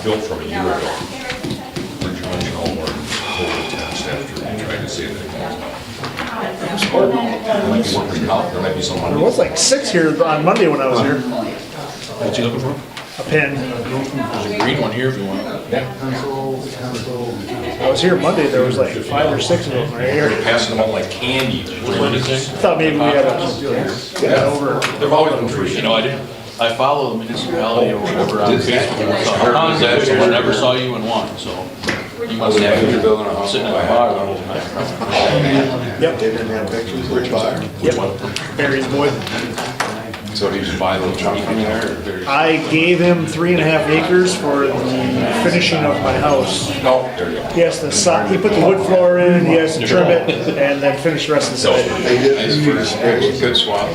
Built from a year ago. Bridgeway home or total test after trying to save it. There might be working out, there might be some. There was like 6 here on Monday when I was here. What you looking for? A pen. There's a green one here if you want. I was here Monday, there was like 5 or 6 of them right here. They're passing them out like candy. What is I it? thought maybe we had a over. They've always been free. You know, I follow the municipality or whatever on Facebook. I never saw you in one, so you must have been sitting at the bar the whole time. Yep. They didn't have pictures, which buyer? Yep. Barry's boy. So he just buy a little chunk from there? I gave him 3.5 acres for the finishing of my house. No, there you go. He has to, he put the wood floor in, he has to trim it, and then finish the rest of the So, side. They did the first picture. good swap. I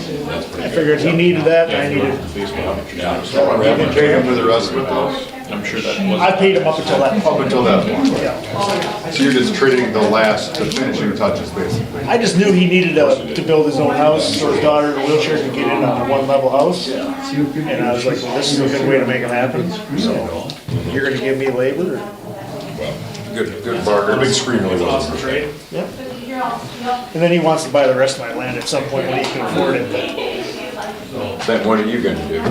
figured he needed that, and I needed, You can pay him for the rest of it though? I'm sure that was. I paid him up until that. Up until that point. Yeah. So you're just trading the finishing touches basically. I just knew he needed to build his own house, so his daughter in a wheelchair could get in on a 1-level house. And I was like, well, this is a good way to make it happen. So, you're gonna give me labor? Good bargain. The big screen really wasn't. Yep. And then he wants to buy the rest of my land at some point when he can afford it, but Then what are you gonna do?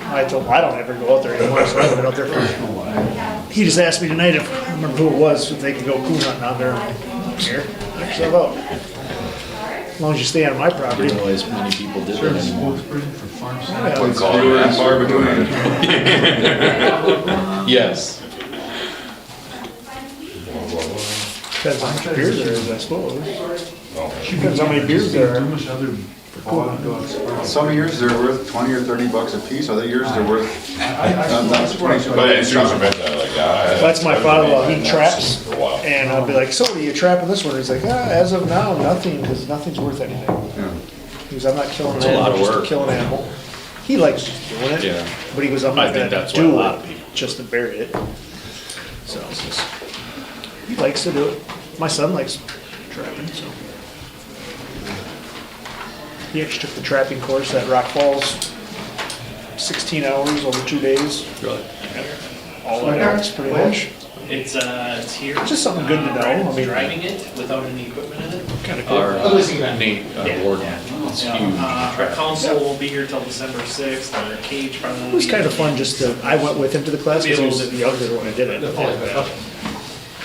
I told him I don't ever go out there anymore, so I haven't been out there for. He just asked me tonight if, I don't remember who it was, if they could go coon hunting out there. Here, knock yourself out. As long as you stay on my property. Didn't realize many people did that anymore. Yeah. Call you and barbecuing. Yes. Depends on how much beer there is, I suppose. Depends how many beers there are. Some years they're worth 20 or 30 bucks a piece, other years they're worth. That's 20. But as soon as I met that, like, yeah. That's my father-in-law, he traps, For a while. and I'll be like, so are you trapping this one? He's like, as of now, nothing, because nothing's worth anything. Yeah. He goes, I'm not killing an a lot animal, of just to work. kill an animal. He likes just doing it. Yeah. But he goes, I'm I not think gonna that's why a do lot of it, people- just to bury it. So, it's just, he likes to do it. My son likes trapping, so. He actually took the trapping course at Rock Falls, 16 hours over 2 days. Really? All that hours, pretty much. It's here. Just something good to know, I mean- Driving it without any equipment in it. Kind of cool. Our Nate, Yeah. warden, it's huge. Our council will be here till December 6th, our cage probably. It was kind of fun just to, I went with him to the class because he was younger when I did it.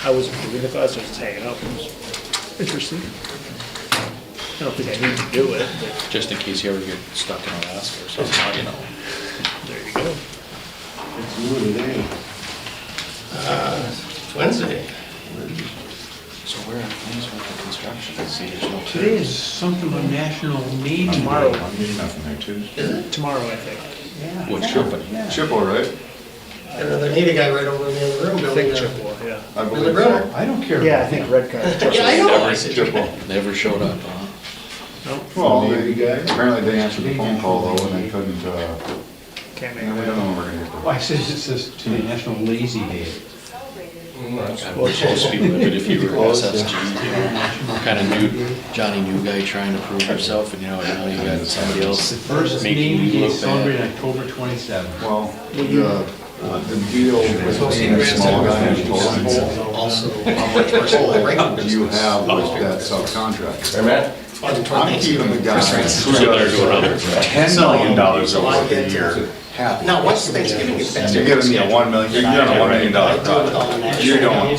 I wasn't doing the class, I was just hanging out. It was interesting. I don't think I need to do it, but Just in case you ever get stuck in Alaska or something, now you know. there you go. It's Wednesday. So where are things with the construction? Let's see, there's no. Today is something on National Navy Day. Tomorrow, Nothing there too. tomorrow, I think. Which company? Chippewa, right? And another Navy guy right over in the other room I building think a. Chippewa, yeah. I Really, believe really? so. I don't care. Yeah, I about think that. Red Car. Yeah, I know. I said, Chippewa. Never showed up, huh? Well, apparently they answered the phone call though, and they couldn't, Can't make we it. don't know when we're gonna get Why, it says today National Lazy Day. Most people, but if you were SSG, you know, kind of new, Johnny new guy trying to prove himself, and you know, now you got somebody else The first making Navy you Day look celebrated bad. October 27th. Well, the deal with being a small guy and total, also, how much personal I what you have with that subcontractor. Hey, Matt? I'm keeping the guy who So they're does doing other. $10 million over a year happy. Now, once Thanksgiving gets past. You're giving me a $1 million, you're on a $1 million I deal with all the project. national. You don't.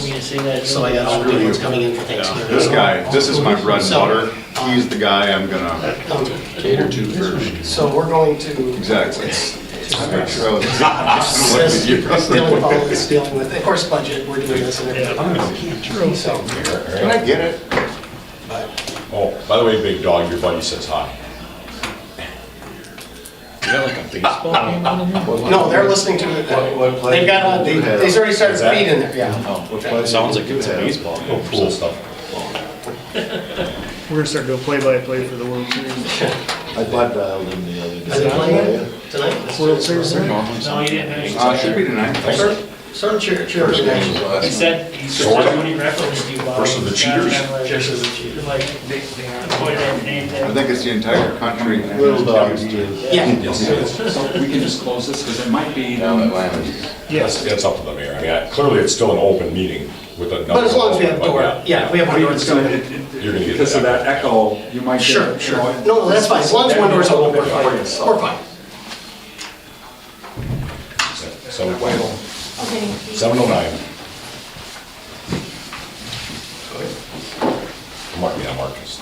So I got all the good ones coming in for Thanksgiving. This guy, this is my bread and butter, he's the guy I'm gonna Cater to first. So we're going to. exactly. Make sure I was- Says, dealing with all of this, dealing with, of course, budget, we're doing this and everything. So, Can I get it? Oh, by the way, big dog, your buddy says hi. You got like a baseball game on in here? no, they're listening to it. They've got, they already started feeding there, yeah. Oh, sounds like it's a baseball. Oh, cool stuff. We're gonna start doing play-by-play for the World Series. I blood dialed in the other Are they playing tonight? World Series, They're there? normally No, you didn't. Should be tonight. Sort of chair organization. He said, Sort of. when he referenced you about. Versus the cheaters. Just as a cheater. Like, they avoid that name I tag. think it's the entire country. Little dogs Yeah. So we can just close this, because it might be. Yes. It's up to the mayor. I mean, clearly it's still an open meeting with a. But as long as we have a door, But yeah, we have one door. It's gonna, You're gonna get because of that echo, you might get. Sure, sure. No, that's fine, as long as one door's open, we're fine. We're fine. 7:09. Mark me, Marcus.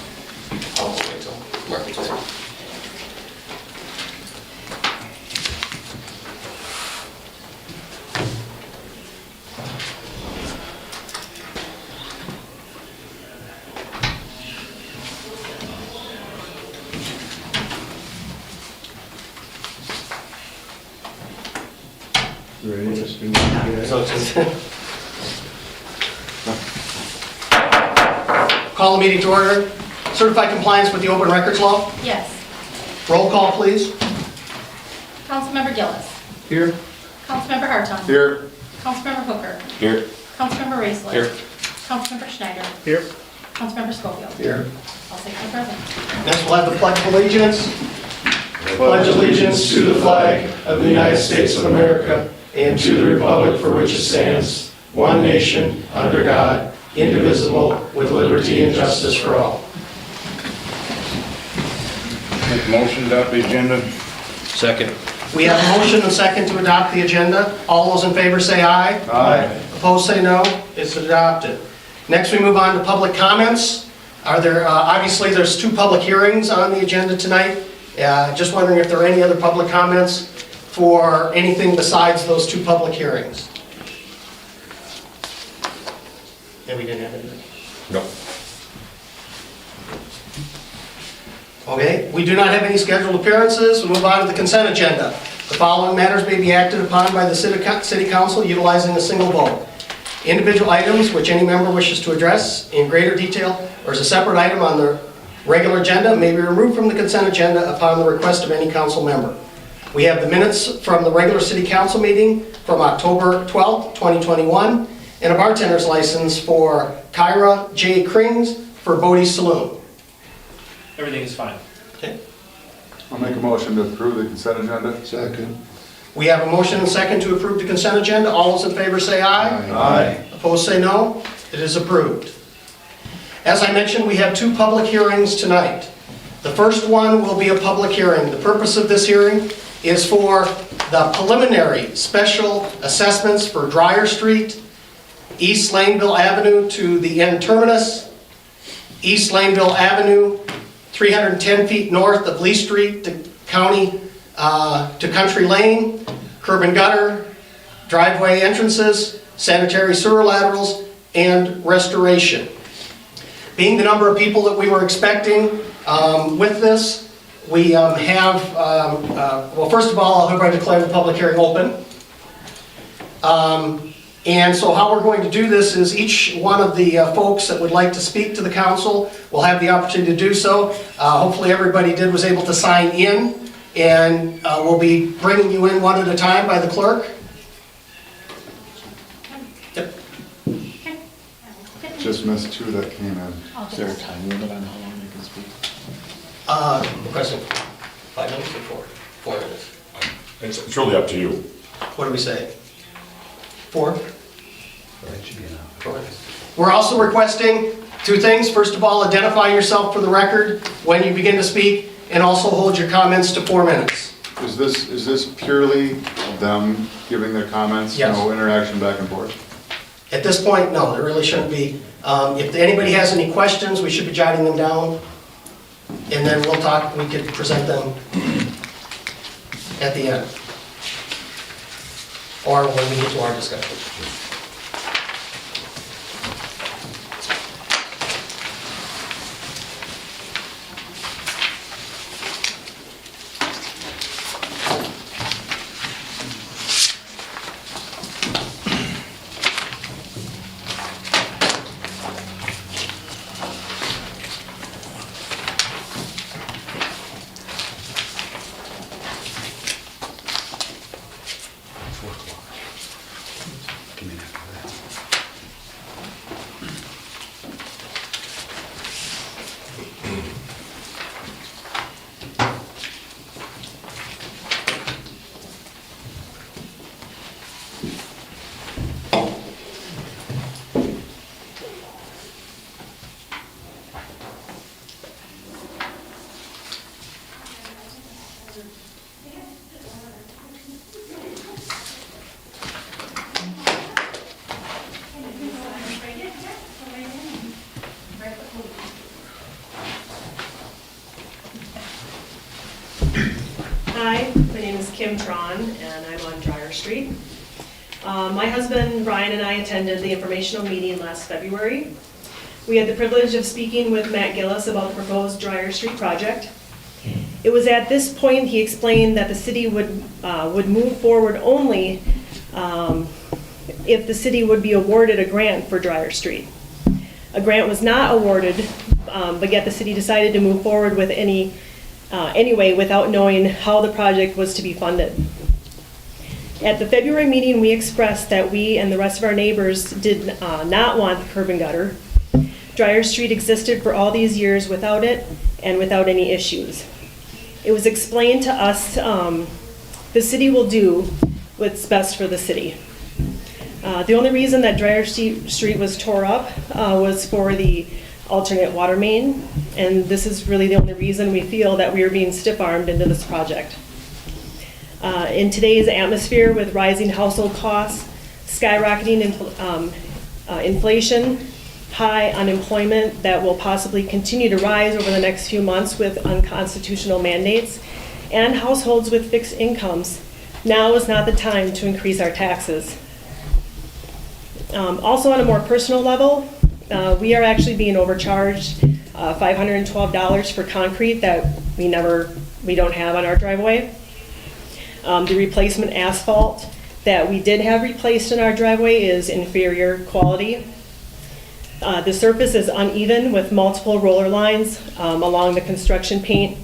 Call the meeting to order. Certified compliance with the open records law. Yes. Roll call, please. Councilmember Gillis. Here. Councilmember Hartung. Here. Councilmember Hooker. Here. Councilmember Raisler. Here. Councilmember Schneider. Here. Councilmember Schofield. Here. All six are present. Next, we'll have the pledge of allegiance. Pledge allegiance to the flag of the United States of America and to the republic for which it stands, one nation, under God, indivisible, with liberty and justice for all. Make motion to adopt the agenda. Second. We have a motion and second to adopt the agenda. All those in favor say aye. Aye. Opposed, say no. It's adopted. Next, we move on to public comments. Are there, obviously, there's 2 public hearings on the agenda tonight. Just wondering if there are any other public comments for anything besides those 2 public hearings. Yeah, we didn't have anything. No. Okay, we do not have any scheduled appearances. We move on to the consent agenda. The following matters may be acted upon by the city council utilizing a single vote. Individual items which any member wishes to address in greater detail or as a separate item on the regular agenda may be removed from the consent agenda upon the request of any council member. We have the minutes from the regular city council meeting from October 12th, 2021, and a bartender's license for Kyra J. Krings for Bodie's Saloon. Everything is fine. Okay. I'll make a motion to approve the consent agenda. Second. We have a motion and second to approve the consent agenda. All those in favor say aye. Aye. Opposed, say no. It is approved. As I mentioned, we have 2 public hearings tonight. The first one will be a public hearing. The purpose of this hearing is for the preliminary special assessments for Dryer Street, East Laneville Avenue to the end terminus, East Laneville Avenue, 310 feet north of Lee Street to Country Lane, curb and gutter, driveway entrances, sanitary sewer laterals, and restoration. Being the number of people that we were expecting with this, we well, first of all, I'll hereby declare the public hearing open. And so how we're going to do this is each one of the folks that would like to speak to the council will have the opportunity to do so. Hopefully everybody was able to sign in, and we'll be bringing you in one at a time by the clerk. Yep. Okay. Just missed 2 that came in. Is there a time limit on how long they can speak? President, 5 minutes or 4 minutes? It's really up to you. What do we say? 4? That should be enough. 4 minutes. We're also requesting 2 things. First of all, identify yourself for the record when you begin to speak, and also hold your comments to 4 minutes. Is this purely them giving their comments? Yes. No interaction back and forth? At this point, no, there really shouldn't be. If anybody has any questions, we should be jotting them down, and then we'll talk, we could present them at the end, or when we get to our discussion. Hi, my name is Kim Tron, and I'm on Dryer Street. My husband Brian and I attended the informational meeting last February. We had the privilege of speaking with Matt Gillis about the proposed Dryer Street project. It was at this point he explained that the city would move forward only if the city would be awarded a grant for Dryer Street. A grant was not awarded, but yet the city decided to move forward with anyway without knowing how the project was to be funded. At the February meeting, we expressed that we and the rest of our neighbors did not want the curb and gutter. Dryer Street existed for all these years without it and without any issues. It was explained to us the city will do what's best for the city. The only reason that Dryer Street was tore up was for the alternate water main, and this is really the only reason we feel that we are being stiff-armed into this project. In today's atmosphere with rising household costs, skyrocketing inflation, high unemployment that will possibly continue to rise over the next few months with unconstitutional mandates, and households with fixed incomes, now is not the time to increase our taxes. Also on a more personal level, we are actually being overcharged $512 for concrete that we don't have on our driveway. The replacement asphalt that we did have replaced in our driveway is inferior quality. The surface is uneven with multiple roller lines along the construction paint.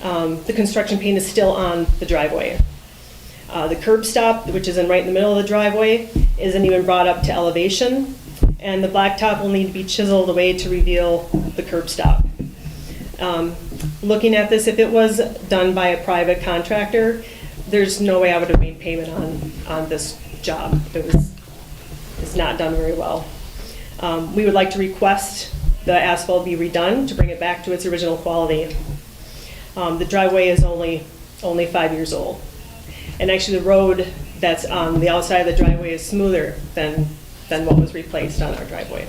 The construction paint is still on the driveway. The curb stop, which is right in the middle of the driveway, isn't even brought up to elevation, and the blacktop will need to be chiseled away to reveal the curb stop. Looking at this, if it was done by a private contractor, there's no way I would have made payment on this job. It's not done very well. We would like to request the asphalt be redone to bring it back to its original quality. The driveway is only 5 years old. And actually the road that's on the outside of the driveway is smoother than what was replaced on our driveway.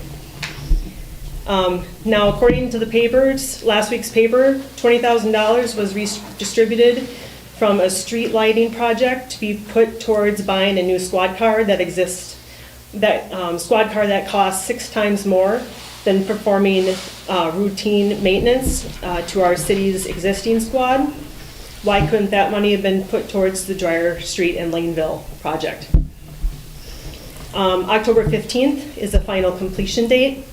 Now, according to the papers, last week's paper, $20,000 was distributed from a street lighting project to be put towards buying a new squad car that exists. That squad car that costs 6 times more than performing routine maintenance to our city's existing squad. Why couldn't that money have been put towards the Dryer Street and Laneville project? October 15th is the final completion date.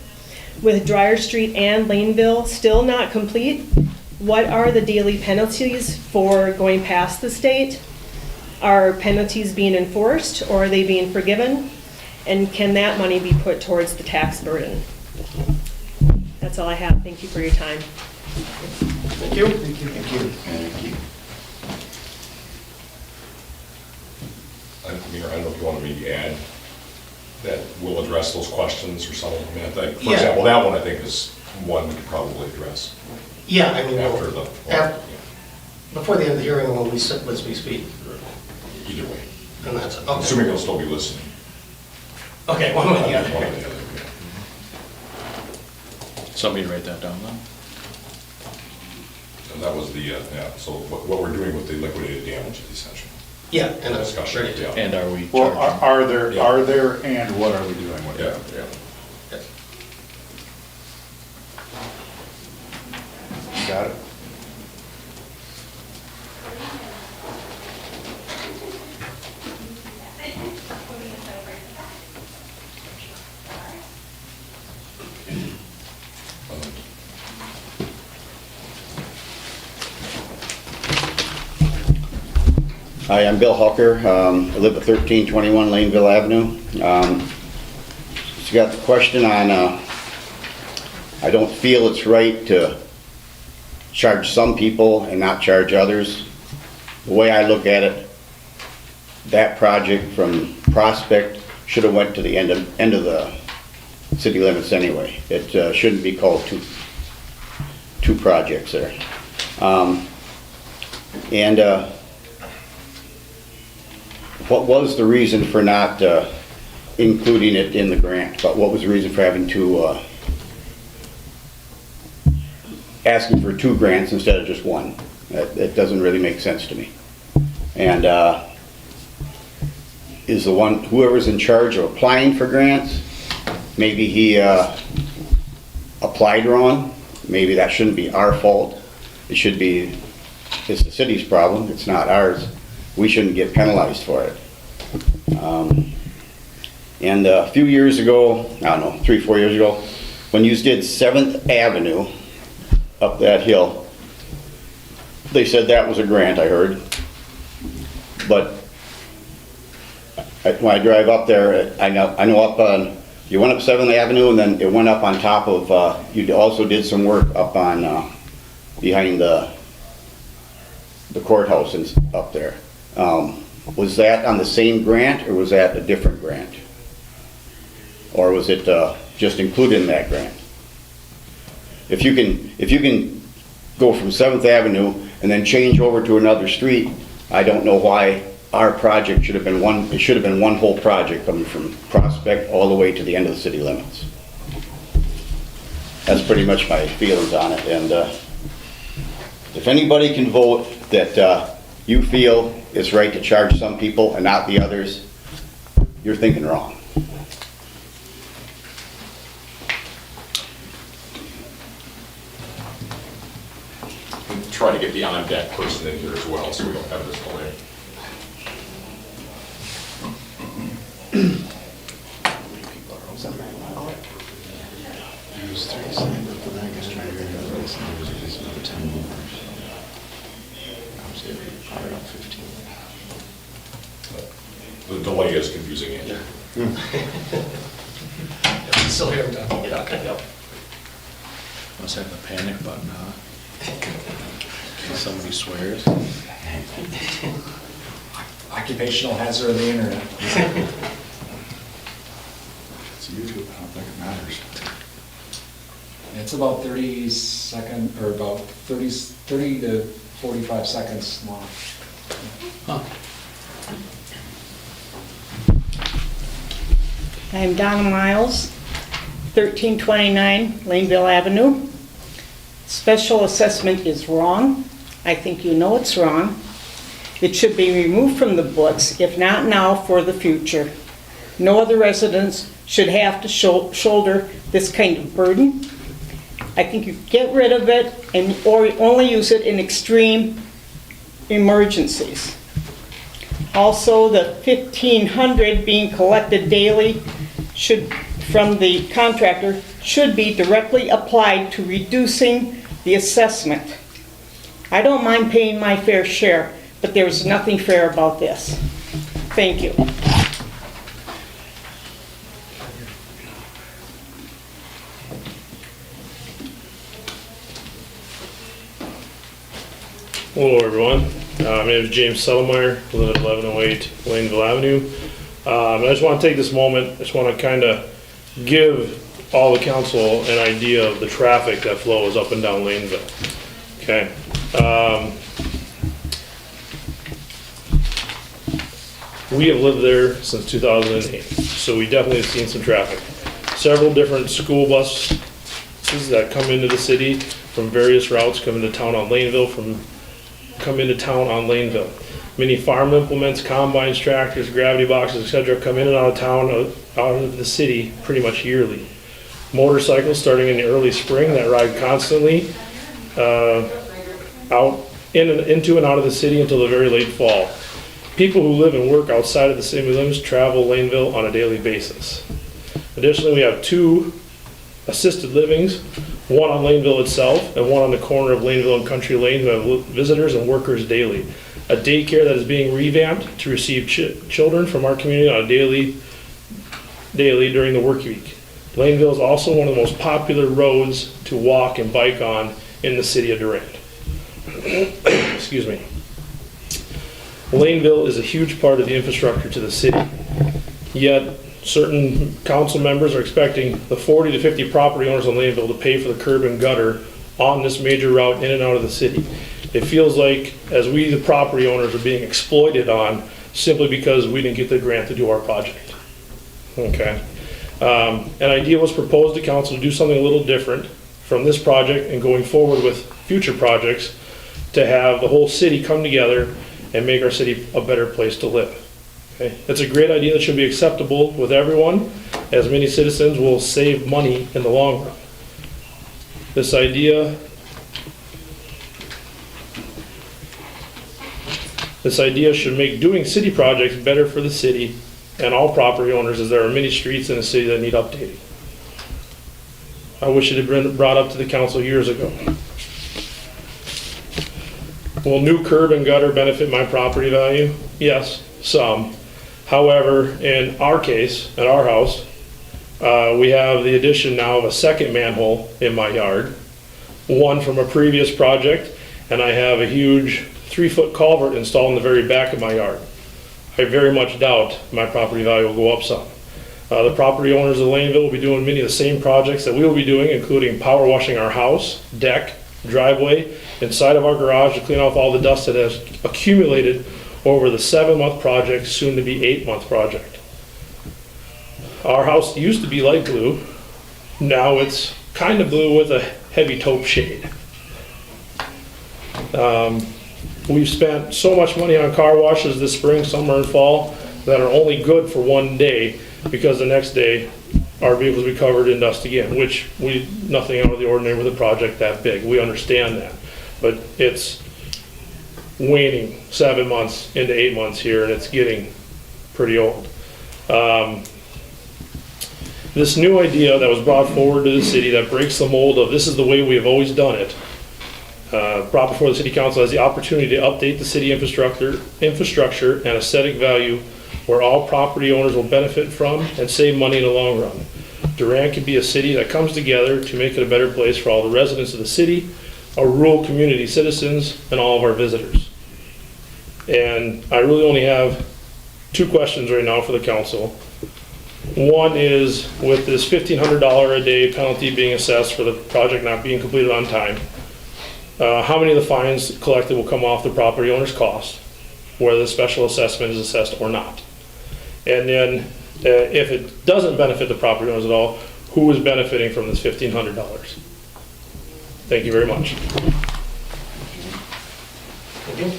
With Dryer Street and Laneville still not complete, what are the daily penalties for going past this date? Are penalties being enforced or are they being forgiven? And can that money be put towards the tax burden? That's all I have. Thank you for your time. Thank you. Thank you. Thank you. Thank you. I mean, I don't know if you want me to add that we'll address those questions or something. I mean, I think, for Yeah. example, that one I think is one we could probably address Yeah, I mean, after the, before the end of the hearing, when we speak, either way. and that's it. Okay. Assuming they'll still be listening. Okay, one way or the other. One or the other, yeah. Somebody write that down then. And that was the, so what we're doing with the liquidated damages essentially. Yeah, and I'm Discussion, ready to. yeah. And are we Well, charging? are there, Yeah. and what are we doing with Yeah, it? yeah. Got it? Hi, I'm Bill Hawker. I live at 1321 Laneville Avenue. Just got the question on, I don't feel it's right to charge some people and not charge others. The way I look at it, that project from Prospect should have went to the end of the city limits anyway. It shouldn't be called two projects there. What was the reason for not including it in the grant? But what was the reason for having asking for 2 grants instead of just 1? That doesn't really make sense to me. And is the one, whoever's in charge of applying for grants, maybe he applied wrong. Maybe that shouldn't be our fault. It should be, it's the city's problem, it's not ours. We shouldn't get penalized for it. And a few years ago, I don't know, 3-4 years ago, when you did 7th Avenue up that hill, they said that was a grant, I heard. But when I drive up there, I know up on, you went up 7th Avenue and then it went up on top of, you also did some work up on, behind the courthouse and up there. Was that on the same grant or was that a different grant? Or was it just included in that grant? If you can go from 7th Avenue and then change over to another street, I don't know why our project should have been one, it should have been one whole project coming from Prospect all the way to the end of the city limits. That's pretty much my feelings on it. And if anybody can vote that you feel it's right to charge some people and not the others, you're thinking wrong. And try to get the on-deck person in here as well, so we don't have this delay. The delay is confusing it. Still here, Tom. Yeah, okay, yep. Must have the panic button, huh? Somebody swears. Occupational hazard of the internet. It's YouTube, I don't think it matters. It's about 30 second, or about 30 to 45 seconds long. Huh. I'm Donna Miles, 1329 Laneville Avenue. Special assessment is wrong. I think you know it's wrong. It should be removed from the books, if not now, for the future. No other residents should have to shoulder this kind of burden. I think you get rid of it or only use it in extreme emergencies. Also, the $1,500 being collected daily from the contractor should be directly applied to reducing the assessment. I don't mind paying my fair share, but there's nothing fair about this. Thank you. Hello everyone, my name is James Settlemeyer, I live at 1108 Laneville Avenue. I just want to take this moment, I just want to kind of give all the council an idea of the traffic that flows up and down Laneville. Okay. We have lived there since 2008, so we definitely have seen some traffic. Several different school buses that come into the city from various routes, come into town on Laneville, come into town on Laneville. Many farm implements, combines, tractors, gravity boxes, etc. come in and out of town, out of the city pretty much yearly. Motorcycles starting in the early spring that ride constantly out into and out of the city until the very late fall. People who live and work outside of the city limits travel Laneville on a daily basis. Additionally, we have 2 assisted livings, one on Laneville itself and one on the corner of Laneville and Country Lane, who have visitors and workers daily. A daycare that is being revamped to receive children from our community on a daily during the work week. Laneville is also one of the most popular roads to walk and bike on in the city of Durant. Excuse me. Laneville is a huge part of the infrastructure to the city, yet certain council members are expecting the 40 to 50 property owners in Laneville to pay for the curb and gutter on this major route in and out of the city. It feels like, as we, the property owners, are being exploited on simply because we didn't get the grant to do our project. Okay. An idea was proposed to council to do something a little different from this project and going forward with future projects to have the whole city come together and make our city a better place to live. Okay? It's a great idea that should be acceptable with everyone, as many citizens will save money in the long run. This idea should make doing city projects better for the city and all property owners, as there are many streets in the city that need updating. I wish it had been brought up to the council years ago. Will new curb and gutter benefit my property value? Yes, some. However, in our case, at our house, we have the addition now of a second manhole in my yard, one from a previous project, and I have a huge 3-foot culvert installed in the very back of my yard. I very much doubt my property value will go up some. The property owners of Laneville will be doing many of the same projects that we will be doing, including power washing our house, deck, driveway, inside of our garage to clean off all the dust that has accumulated over the 7-month project, soon to be 8-month project. Our house used to be light blue. Now it's kind of blue with a heavy taupe shade. We've spent so much money on car washes this spring, summer, and fall that are only good for one day, because the next day our vehicles will be covered in dust again, which nothing out of the ordinary with a project that big. We understand that. But it's waning 7 months into 8 months here, and it's getting pretty old. This new idea that was brought forward to the city that breaks the mold of this is the way we have always done it, brought before the city council has the opportunity to update the city infrastructure and aesthetic value where all property owners will benefit from and save money in the long run. Durant can be a city that comes together to make it a better place for all the residents of the city, our rural community citizens, and all of our visitors. And I really only have 2 questions right now for the council. One is, with this $1,500 a day penalty being assessed for the project not being completed on time, how many of the fines collected will come off the property owner's cost, whether the special assessment is assessed or not? And then, if it doesn't benefit the property owners at all, who is benefiting from this $1,500? Thank you very much. Thank you.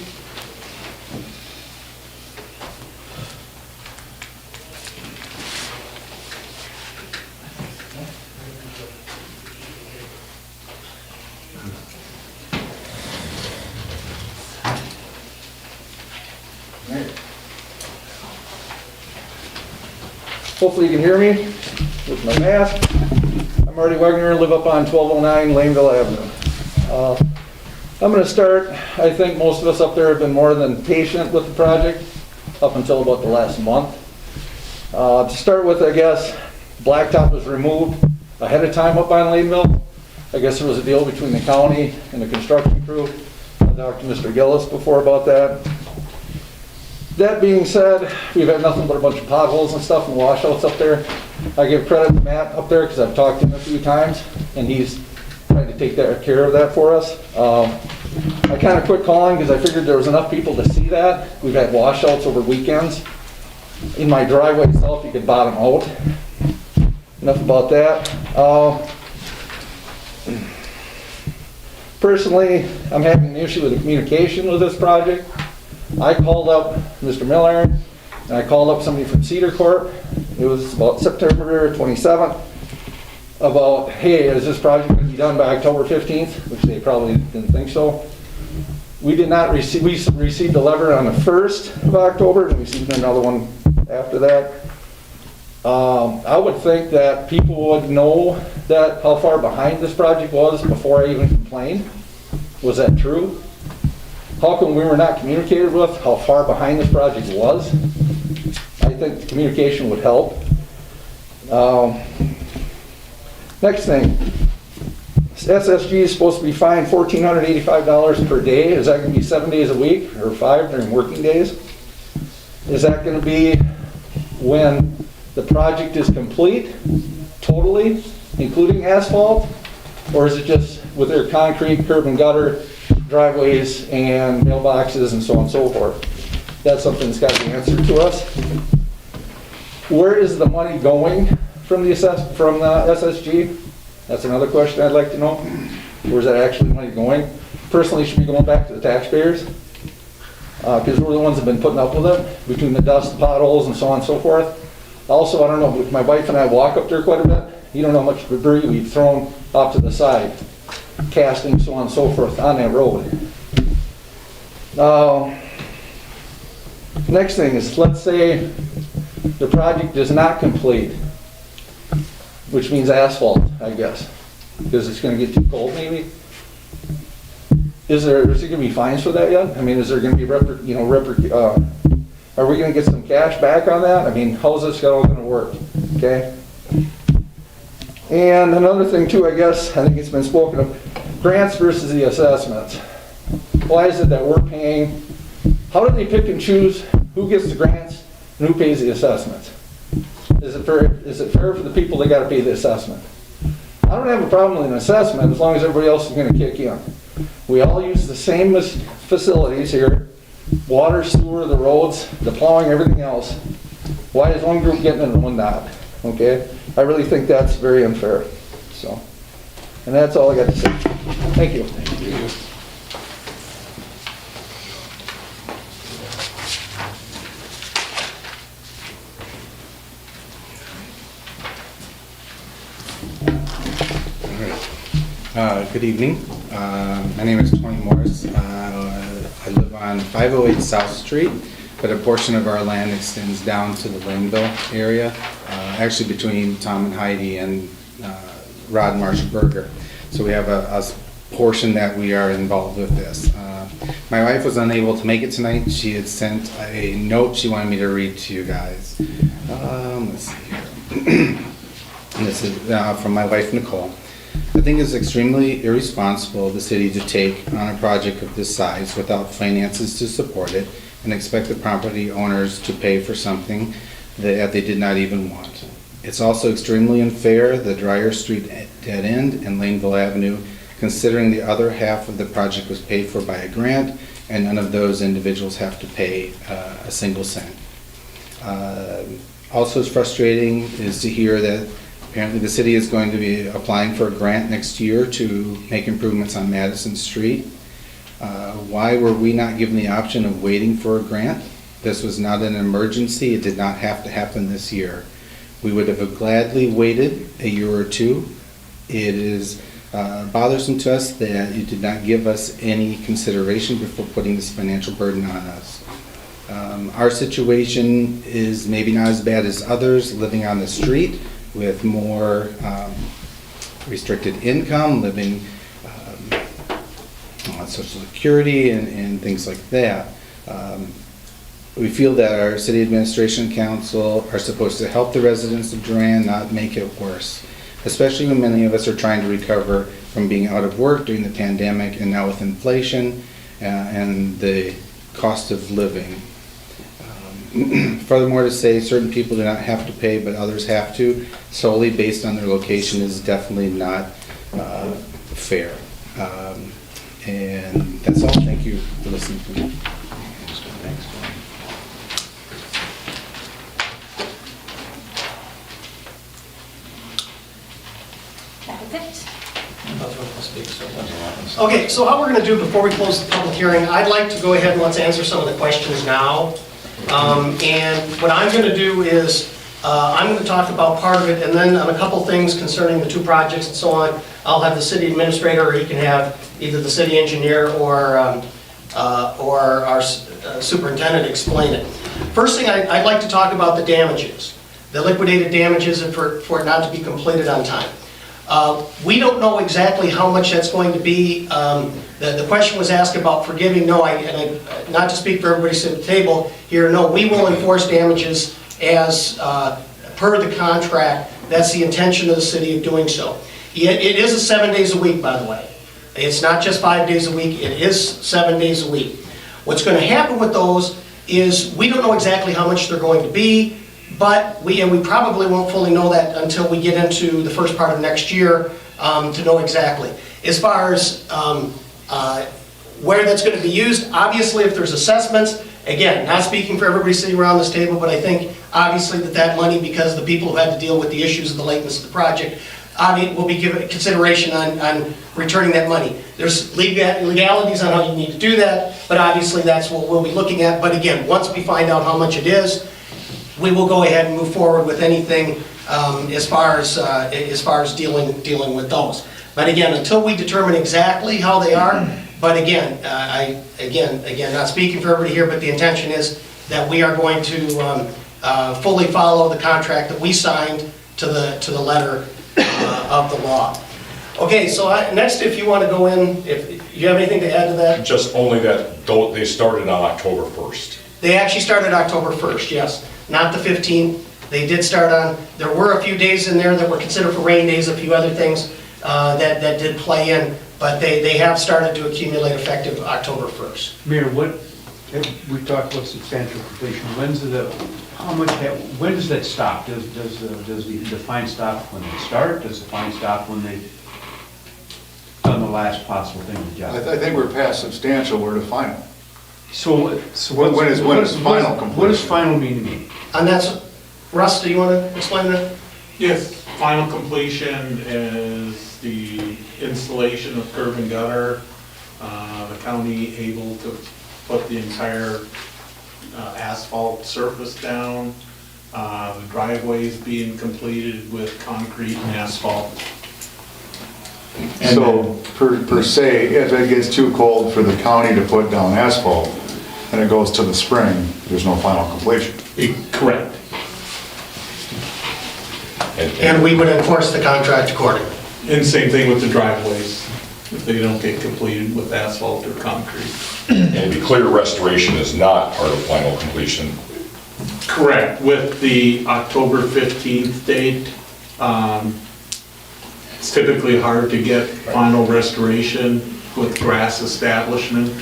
Hopefully you can hear me with my mask. I'm Marty Wagner, live up on 1209 Laneville Avenue. I'm going to start, I think most of us up there have been more than patient with the project up until about the last month. To start with, I guess, blacktop was removed ahead of time up on Laneville. I guess there was a deal between the county and the construction crew. I talked to Mr. Gillis before about that. That being said, we've had nothing but a bunch of potholes and stuff and washouts up there. I give credit to Matt up there because I've talked to him a few times and he's trying to take care of that for us. I kind of quit calling because I figured there was enough people to see that. We've had washouts over weekends. In my driveway itself, you could bottom out. Enough about that. Personally, I'm having an issue with the communication with this project. I called up Mr. Miller, and I called up somebody from Cedar Corp. It was about September 27th, about, hey, is this project going to be done by October 15th? Which they probably didn't think so. We did not receive, we received a letter on the 1st of October, and we received another one after that. I would think that people would know that how far behind this project was before I even complained. Was that true? How come we were not communicated with how far behind this project was? I think communication would help. Next thing, SSG is supposed to be fined $1,485 per day. Is that going to be 7 days a week or 5 during working days? Is that going to be when the project is complete, totally, including asphalt? Or is it just with their concrete, curb and gutter, driveways and mailboxes and so on and so forth? That's something that's got to be answered to us. Where is the money going from the SSG? That's another question I'd like to know. Where's that actually money going? personally should be going back to the taxpayers. Because we're the ones that have been putting up with it, between the dust, potholes, and so on and so forth. Also, I don't know, my wife and I walk up there quite a bit. You don't know how much debris we've thrown off to the side, casting, so on and so forth, on that road. Next thing is, let's say the project is not complete, which means asphalt, I guess, because it's gonna get too cold maybe. Is there gonna be fines for that yet? I mean, is there gonna be are we gonna get some cash back on that? I mean, how's this all gonna work, okay? And another thing too, I guess, I think it's been spoken of, grants versus the assessments. Why is it that we're paying, how do they pick and choose who gets the grants and who pays the assessments? Is it fair for the people that gotta pay the assessment? I don't have a problem with an assessment as long as everybody else is gonna kick in. We all use the same facilities here, water, sewer, the roads, the plowing, everything else. Why is one group getting it and one not? Okay? I really think that's very unfair. So, and that's all I got to say. Thank you. Thank you. Good evening. My name is Tony Morris. I live on 508 South Street, but a portion of our land extends down to the Laneville area, actually between Tom and Heidi and Rod and Marcia Berger. So we have a portion that we are involved with this. My wife was unable to make it tonight. She had sent a note she wanted me to read to you guys. Let's see here. And this is from my wife, Nicole. I think it's extremely irresponsible of the city to take on a project of this size without finances to support it and expect the property owners to pay for something that they did not even want. It's also extremely unfair, the Dryer Street dead end and Laneville Avenue, considering the other half of the project was paid for by a grant and none of those individuals have to pay a single cent. Also, it's frustrating is to hear that apparently the city is going to be applying for a grant next year to make improvements on Madison Street. Why were we not given the option of waiting for a grant? This was not an emergency. It did not have to happen this year. We would have gladly waited a year or two. It is bothersome to us that you did not give us any consideration before putting this financial burden on us. Our situation is maybe not as bad as others living on the street with more restricted income, living on Social Security and things like that. We feel that our city administration and council are supposed to help the residents of Durand, not make it worse, especially when many of us are trying to recover from being out of work during the pandemic and now with inflation and the cost of living. Furthermore, to say certain people do not have to pay, but others have to, solely based on their location, is definitely not fair. And that's all. Thank you for listening to me. That was it. Okay, so how we're going to do before we close the public hearing, I'd like to go ahead and let's answer some of the questions now. And what I'm going to do is I'm going to talk about part of it, and then on a couple things concerning the two projects and so on, I'll have the city administrator, or he can have either the city engineer or our superintendent explain it. First thing, I'd like to talk about the damages, the liquidated damages, and for it not to be completed on time. We don't know exactly how much that's going to be. The question was asked about forgiving. No, not to speak for everybody sitting at the table here, no, we will enforce damages as per the contract. That's the intention of the city of doing so. It is 7 days a week, by the way. It's not just 5 days a week, it is 7 days a week. What's going to happen with those is we don't know exactly how much they're going to be, but we probably won't fully know that until we get into the first part of next year to know exactly. As far as where that's going to be used, obviously if there's assessments, again, not speaking for everybody sitting around this table, but I think obviously that money, because the people who had to deal with the issues of the lateness of the project, will be given consideration on returning that money. There's legalities on how you need to do that, but obviously that's what we'll be looking at. But again, once we find out how much it is, we will go ahead and move forward with anything as far as dealing with those. But again, until we determine exactly how they are, but again, again, not speaking for everybody here, but the intention is that we are going to fully follow the contract that we signed to the letter of the law. Okay, so next, if you want to go in, if you have anything to add to that? Just only that they started on October 1st. They actually started October 1st, yes, not the 15th. They did start on, there were a few days in there that were considered for rain days, a few other things that did play in, but they have started to accumulate effective October 1st. Mayor, we talked about substantial completion. When does that stop? Does the fine stop when they start? Does the fine stop when they've done the last possible thing to the job? I think we're past substantial, we're to final. So when is final completion? What does final mean to me? And that's, Russ, do you want to explain that? Yes, final completion is the installation of curb and gutter, the county able to put the entire asphalt surface down, the driveways being completed with concrete and asphalt. So per se, if it gets too cold for the county to put down asphalt and it goes to the spring, there's no final completion. Correct. And we would enforce the contract accordingly. And same thing with the driveways, if they don't get completed with asphalt or concrete. And to be clear, restoration is not part of final completion. Correct. With the October 15th date, it's typically hard to get final restoration with grass establishment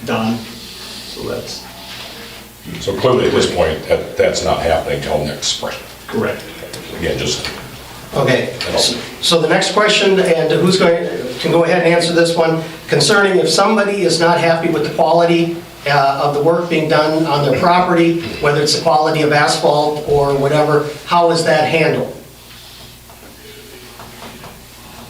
done. So clearly at this point, that's not happening until next spring. Correct. Again, just. Okay, so the next question, and who's can go ahead and answer this one, concerning if somebody is not happy with the quality of the work being done on their property, whether it's the quality of asphalt or whatever, how is that handled?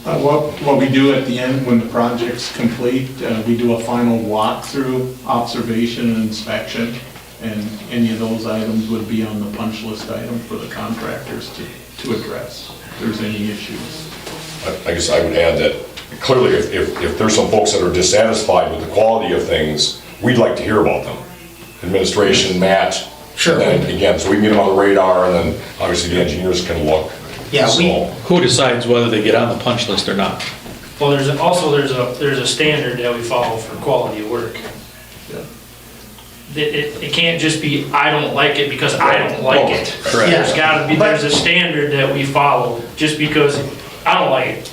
What we do at the end, when the project's complete, we do a final walkthrough, observation, and inspection, and any of those items would be on the punch list item for the contractors to address if there's any issues. I guess I would add that clearly if there's some folks that are dissatisfied with the quality of things, we'd like to hear about them. Administration, Matt. Sure. And then again, so we can get them on the radar, and then obviously the engineers can look. Yeah, Who decides whether they get on the punch list or not? Well, there's a standard that we follow for quality of work. It can't just be, I don't like it because I don't like it. Correct. There's a standard that we follow. Just because I don't like it,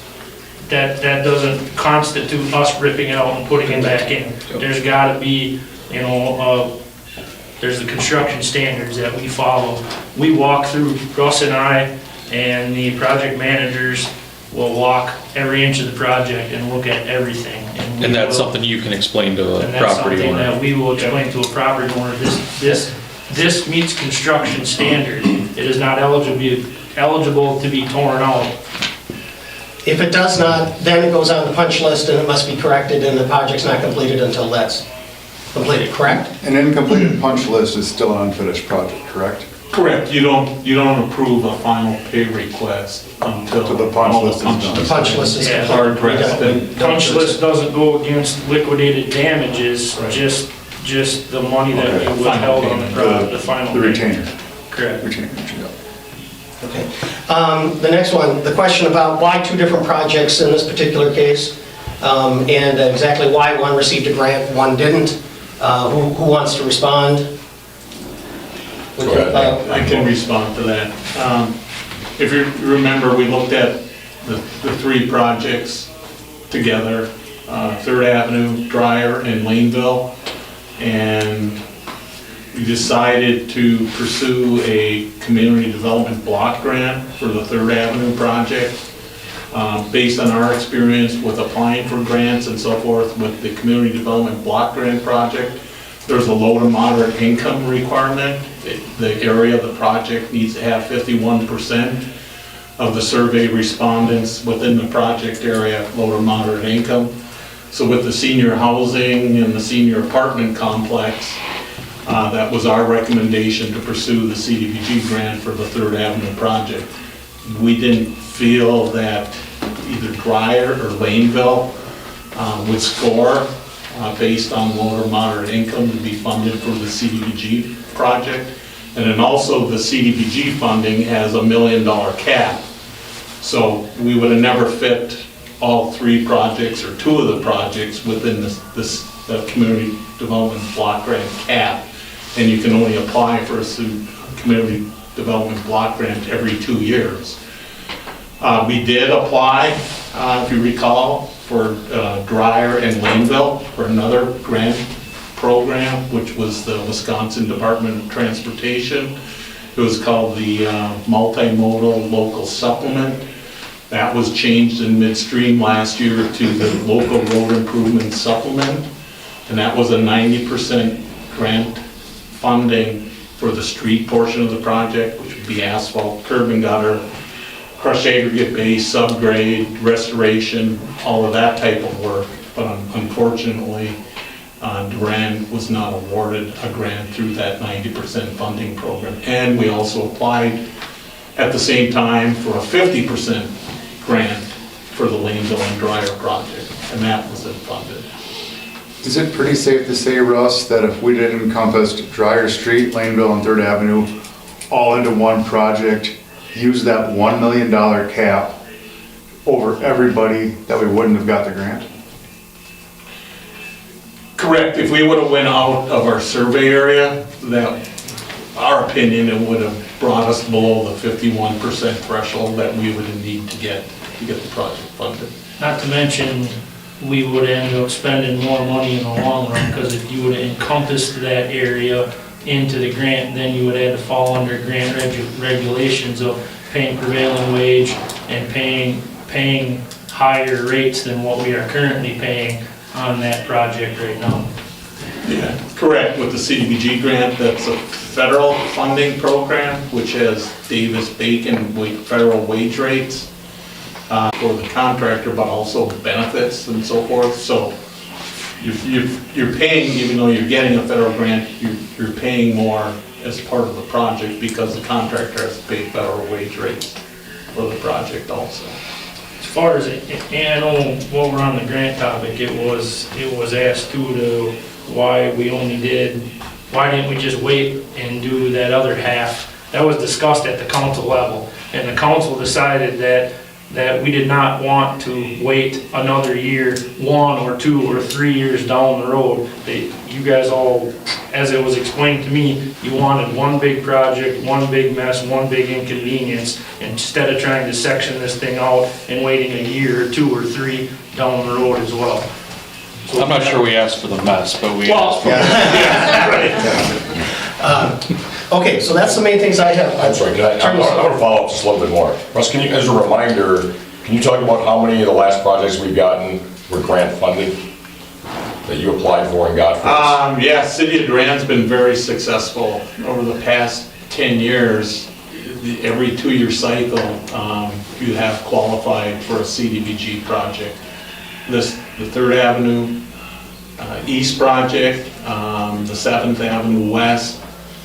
that doesn't constitute us ripping it out and putting it back in. There's gotta be, there's the construction standards that we follow. We walk through, Russ and I, and the project managers will walk every inch of the project and look at everything. And that's something you can explain to a property owner. That we will explain to a property owner, this meets construction standard. It is not eligible to be torn out. If it does not, then it goes on the punch list and it must be corrected, and the project's not completed until that's completed, correct? An incompleted punch list is still an unfinished project, correct? Correct. You don't approve a final pay request until the punch list is done. The punch list is Yeah. complete. The punch list doesn't go against liquidated damages, just the money that we withheld on the final. The retainer. Correct. Retainer, Okay. The next one, the question about why two different projects in this particular case, and exactly why one received a grant, one didn't. Who wants to respond? I can respond to that. If you remember, we looked at the three projects together, 3rd Avenue, Dryer, and Laneville, and we decided to pursue a community development block grant for the 3rd Avenue project. Based on our experience with applying for grants and so forth with the community development block grant project, there's a low to moderate income requirement. The area of the project needs to have 51% of the survey respondents within the project area, low to moderate income. So with the senior housing and the senior apartment complex, that was our recommendation to pursue the CDBG grant for the 3rd Avenue project. We didn't feel that either Dryer or Laneville would score based on low or moderate income to be funded for the CDBG project. And then also the CDBG funding has $1 million cap. So we would have never fit all 3 projects or 2 of the projects within this community development block grant cap. And you can only apply for a community development block grant every 2 years. We did apply, if you recall, for Dryer and Laneville for another grant program, which was the Wisconsin Department of Transportation. It was called the Multimodal Local Supplement. That was changed in midstream last year to the Local Road Improvement Supplement, and that was a 90% grant funding for the street portion of the project, which would be asphalt, curb and gutter, crushed aggregate base, subgrade, restoration, all of that type of work. But unfortunately, Durand was not awarded a grant through that 90% funding program. And we also applied at the same time for a 50% grant for the Laneville and Dryer project, and that wasn't funded. Is it pretty safe to say, Russ, that if we did encompass Dryer Street, Laneville, and 3rd Avenue all into one project, use that $1 million cap over everybody, that we wouldn't have got the grant? Correct. If we would have went out of our survey area, that, our opinion, it would have brought us below the 51% threshold that we would need to get the project funded. Not to mention, we would end up spending more money in the long run, because if you would have encompassed that area into the grant, then you would have to fall under grant regulations of paying prevailing wage and paying higher rates than what we are currently paying on that project right now. Yeah, correct. With the CDBG grant, that's a federal funding program, which has Davis-Bacon federal wage rates for the contractor, but also benefits and so forth. So you're paying, even though you're getting a federal grant, you're paying more as part of the project because the contractor has to pay federal wage rates for the project also. As far as, and I know while we're on the grant topic, it was asked too to why didn't we just wait and do that other half? That was discussed at the council level, and the council decided that we did not want to wait another year, 1 or 2 or 3 years down the road. You guys all, as it was explained to me, you wanted one big project, one big mess, one big inconvenience, instead of trying to section this thing out and waiting a year or 2 or 3 down the road as well. So I'm not sure we asked for the mess, but we Well, asked for Okay, so that's the main things I have. I'm sorry, I want to follow up just a little bit more. Russ, can you, as a reminder, can you talk about how many of the last projects we've gotten were grant funded that you applied for and got for us? Yeah, City of Durand's been very successful over the past 10 years. Every 2-year cycle, you have qualified for a CDBG project. The 3rd Avenue East project, the 7th Avenue West.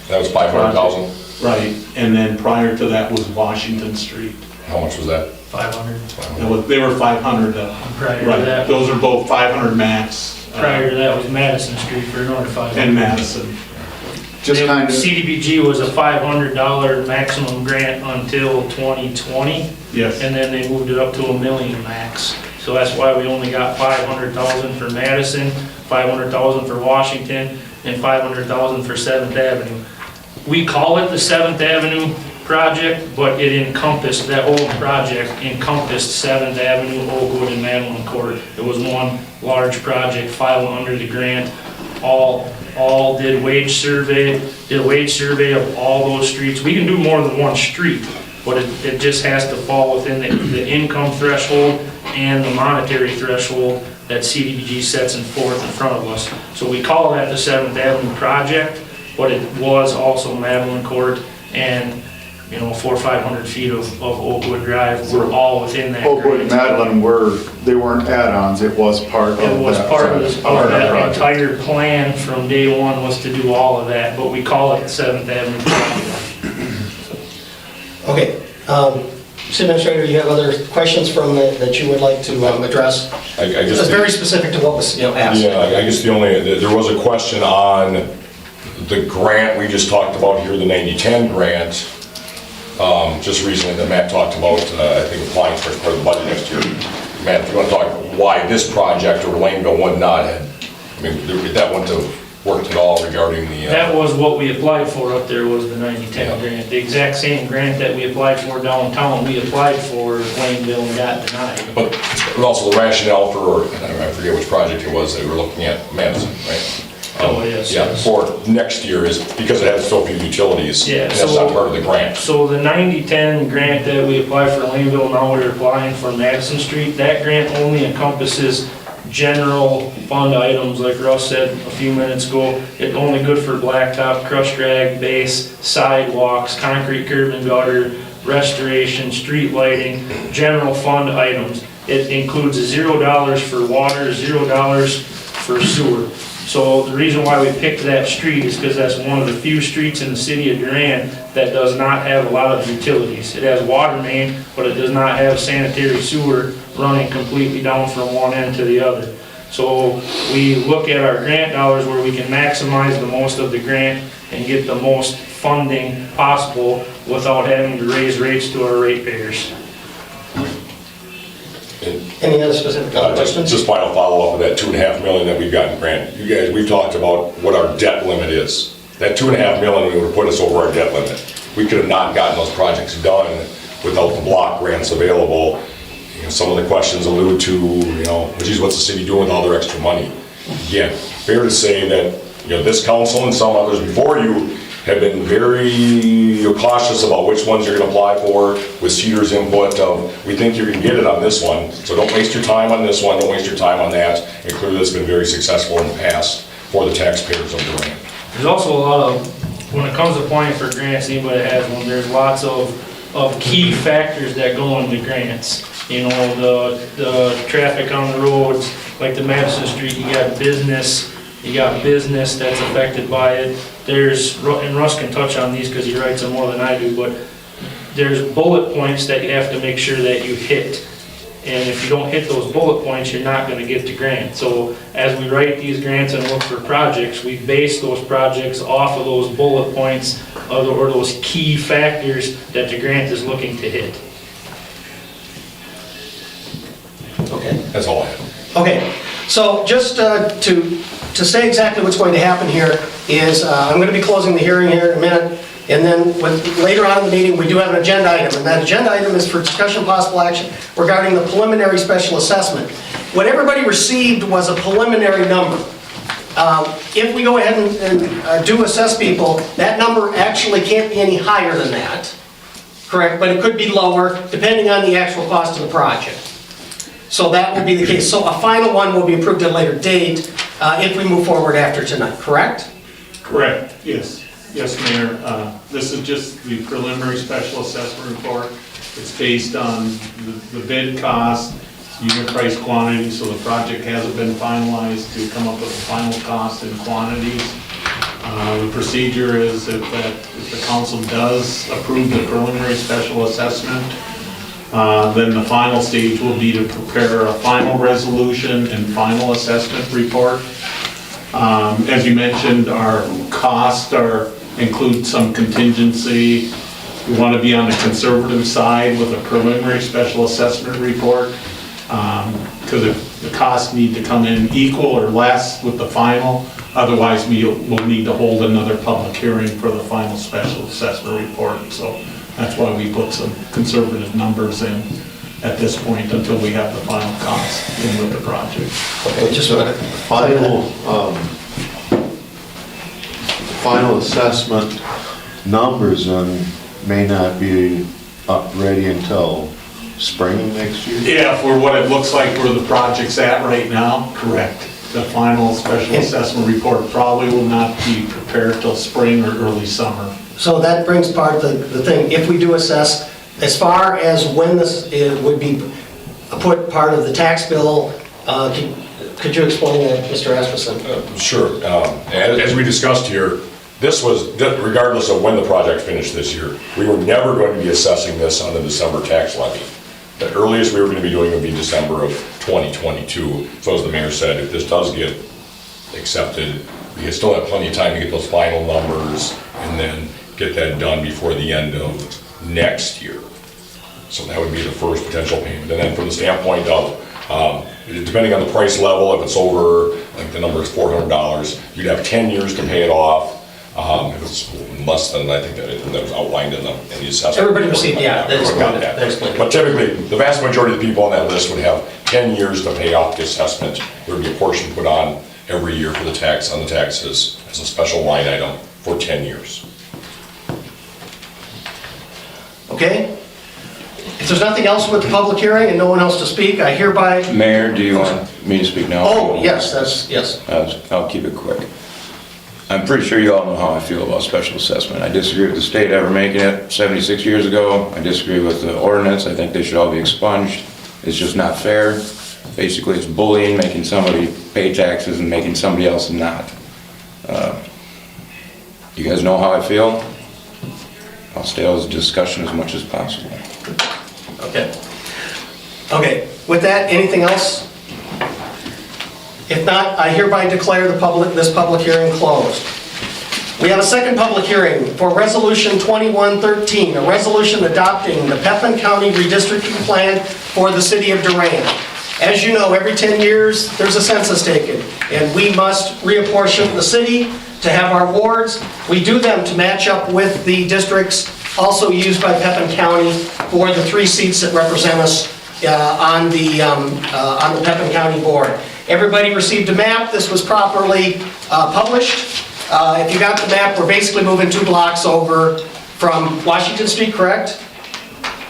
That was 500,000? Right, and then prior to that was Washington Street. How much was that? 500. They were 500. Prior to Right, that, those are both 500 max. prior to that was Madison Street for another 500. And Madison. Just kind of, CDBG was a $500 maximum grant until 2020. Yes. And then they moved it up to $1 million max. So that's why we only got 500,000 for Madison, 500,000 for Washington, and 500,000 for 7th Avenue. We call it the 7th Avenue project, but it encompassed, that whole project encompassed 7th Avenue, Oakwood, and Madeline Court. It was one large project, filed under the grant. All did a wage survey of all those streets. We can do more than one street, but it just has to fall within the income threshold and the monetary threshold that CDBG sets forth in front of us. So we call that the 7th Avenue project, but it was also Madeline Court, and 400 or 500 feet of Oakwood Drive were all within that Oakwood and grant. Madeline they weren't add-ons, it was part of that. It was part of this, Part of that that project. entire plan from day one was to do all of that, but we call it the 7th Avenue project. Okay. City Administrator, you have other questions from that you would like to address? I just. It's very specific to what was asked. Yeah, I guess there was a question on the grant we just talked about here, the 9010 grant. Just recently that Matt talked about, I think applying for part of the budget next year. Matt, if you want to talk why this project or Laneville would not have, that wouldn't have worked at all regarding the. That was what we applied for up there, was the 9010 grant. The exact same grant that we applied for downtown, we applied for Laneville and got denied. But also the rationale for, I forget which project it was, they were looking at Madison, right? Oh, yes. Yeah, for next year is because it has so few utilities. Yeah, And that's not part of the grant. So the 9010 grant that we applied for Laneville, now we're applying for Madison Street, that grant only encompasses general fund items, like Russ said a few minutes ago. It's only good for blacktop, crush drag, base, sidewalks, concrete curb and gutter, restoration, street lighting, general fund items. It includes $0 for water, $0 for sewer. So the reason why we picked that street is because that's one of the few streets in the city of Durand that does not have a lot of utilities. It has water main, but it does not have sanitary sewer running completely down from one end to the other. So we look at our grant dollars where we can maximize the most of the grant and get the most funding possible without having to raise rates to our ratepayers. Any other specific questions? Just final follow-up of that 2.5 million that we've gotten grant. You guys, we've talked about what our debt limit is. That 2.5 million would have put us over our debt limit. We could have not gotten those projects done without the block grants available. Some of the questions allude to, geez, what's the city doing with all their extra money? Again, fair to say that, this council and some others before you have been very cautious about which ones you're going to apply for with Cedar's input of, we think you're going to get it on this one, so don't waste your time on this one, don't waste your time on that. And clearly that's been very successful in the past for the taxpayers of Durant. There's also a lot of, when it comes to applying for grants, anybody that has one, there's lots of key factors that go into grants. The traffic on the roads, like the Madison Street, you got business that's affected by it. And Russ can touch on these because he writes them more than I do, but there's bullet points that you have to make sure that you hit. And if you don't hit those bullet points, you're not going to get the grant. So as we write these grants and look for projects, we base those projects off of those bullet points or those key factors that the grant is looking to hit. Okay. That's all I have. Okay, so just to say exactly what's going to happen here is I'm going to be closing the hearing here in a minute, and then later on in the meeting, we do have an agenda item, and that agenda item is for discussion of possible action regarding the preliminary special assessment. What everybody received was a preliminary number. If we go ahead and do assess people, that number actually can't be any higher than that, correct? But it could be lower, depending on the actual cost of the project. So that will be the case. So a final one will be approved at a later date if we move forward after tonight, correct? Correct, yes. Yes, Mayor. This is just the preliminary special assessment report. It's based on the bid cost, unit price quantity, so the project hasn't been finalized to come up with a final cost and quantities. The procedure is that if the council does approve the preliminary special assessment, then the final stage will be to prepare a final resolution and final assessment report. As you mentioned, our costs include some contingency. We want to be on the conservative side with a preliminary special assessment report, because if the costs need to come in equal or less with the final, otherwise we'll need to hold another public hearing for the final special assessment report. So that's why we put some conservative numbers in at this point until we have the final costs in with the project. Okay, just a minute. Final assessment numbers may not be up ready until spring next year? Yeah, for what it looks like where the project's at right now, correct. The final special assessment report probably will not be prepared till spring or early summer So that brings part of the thing, if we do assess, as far as when this would be put part of the tax bill, could you explain that, Mr. Asmussen? Sure. As we discussed here, this was, regardless of when the project finished this year, we were never going to be assessing this on the December tax levy. The earliest we were going to be doing would be December of 2022. So as the mayor said, if this does get accepted, we still have plenty of time to get those final numbers and then get that done before the end of next year. So that would be the first potential payment. And then from the standpoint of, depending on the price level, if it's over, like the number is $400, you'd have 10 years to pay it off. If it's less than, I think that was outlined in the assessment. Everybody received, yeah, that explained it. But typically, the vast majority of the people on that list would have 10 years to pay off the assessment. There would be a portion put on every year for the tax, on the taxes, as a special line item for 10 years. Okay? If there's nothing else with the public hearing and no one else to speak, I hereby... Mayor, do you want me to speak now? Oh, yes, yes. I'll keep it quick. I'm pretty sure you all know how I feel about special assessment. I disagree with the state ever making it 76 years ago. I disagree with the ordinance. I think they should all be expunged. It's just not fair. Basically, it's bullying, making somebody pay taxes and making somebody else not. You guys know how I feel? I'll stay out of the discussion as much as possible. Okay. Okay, with that, anything else? If not, I hereby declare this public hearing closed. We have a second public hearing for Resolution 2113, a resolution adopting the Pepin County Redistricting Plan for the city of Durand. As you know, every 10 years, there's a census taken, and we must reapportion the city to have our wards. We do them to match up with the districts also used by Pepin County for the 3 seats that represent us on the Pepin County Board. Everybody received a map. This was properly published. If you got the map, we're basically moving 2 blocks over from Washington Street, correct?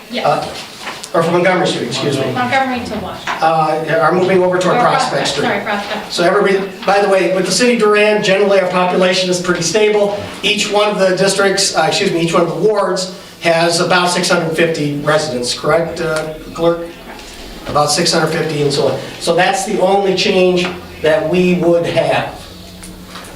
Yes. Or from Montgomery Street, excuse me. Montgomery to Washington. Are moving over toward Or Prospect Street. Sorry, Prospect. So everybody, by the way, with the city of Durand, generally our population is pretty stable. Each one of the districts, each one of the wards has about 650 residents, correct, clerk? About 650 and so on. So that's the only change that we would have.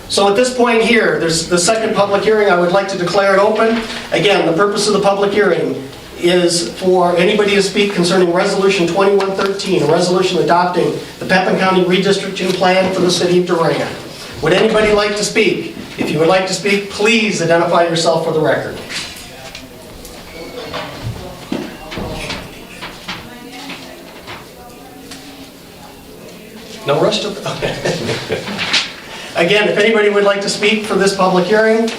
So at this point here, there's the second public hearing. I would like to declare it open. Again, the purpose of the public hearing is for anybody to speak concerning Resolution 2113, a resolution adopting the Pepin County Redistricting Plan for the city of Durand. Would anybody like to speak? If you would like to speak, please identify yourself for the record. No rush to... Again, if anybody would like to speak for this public hearing,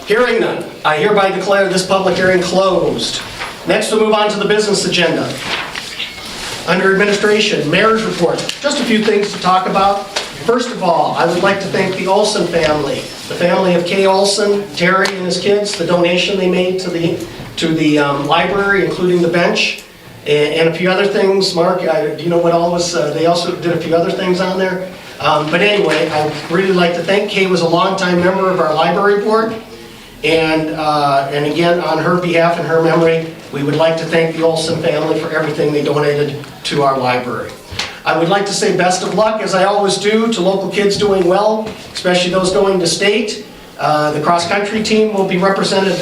hearing none, I hereby declare this public hearing closed. Next, we'll move on to the business agenda. Under administration, mayor's report, just a few things to talk about. First of all, I would like to thank the Olson family, the family of Kay Olson, Terry and his kids, the donation they made to the library, including the bench, and a few other things. Mark, do you know what all was, they also did a few other things on there. But anyway, I'd really like to thank Kay. Was a longtime member of our library board. And again, on her behalf and her memory, we would like to thank the Olson family for everything they donated to our library. I would like to say best of luck, as I always do, to local kids doing well, especially those going to state. The cross-country team will be represented,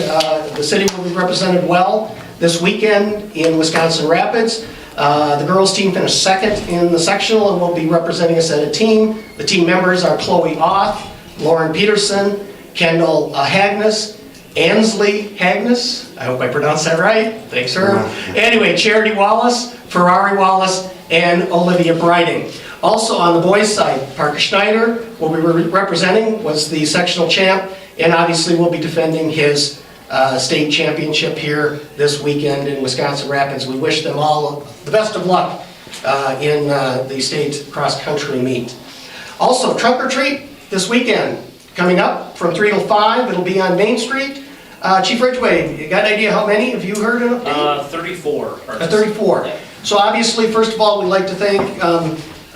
the city will be represented well this weekend in Wisconsin Rapids. The girls' team finished second in the sectional and will be representing us at a team. The team members are Chloe Oth, Lauren Peterson, Kendall Hagnes, Ansley Hagnes, I hope I pronounced that right, thanks her. Anyway, Charity Wallace, Ferrari Wallace, and Olivia Briding. Also on the boys' side, Parker Schneider will be representing, was the sectional champ, and obviously will be defending his state championship here this weekend in Wisconsin Rapids. We wish them all the best of luck in the state cross-country meet. Also, trunk or treat this weekend, coming up from 3 till 5. It'll be on Main Street. Chief Ridgeway, you got an idea how many? Have you heard of it? 34. 34. So obviously, first of all, we'd like to thank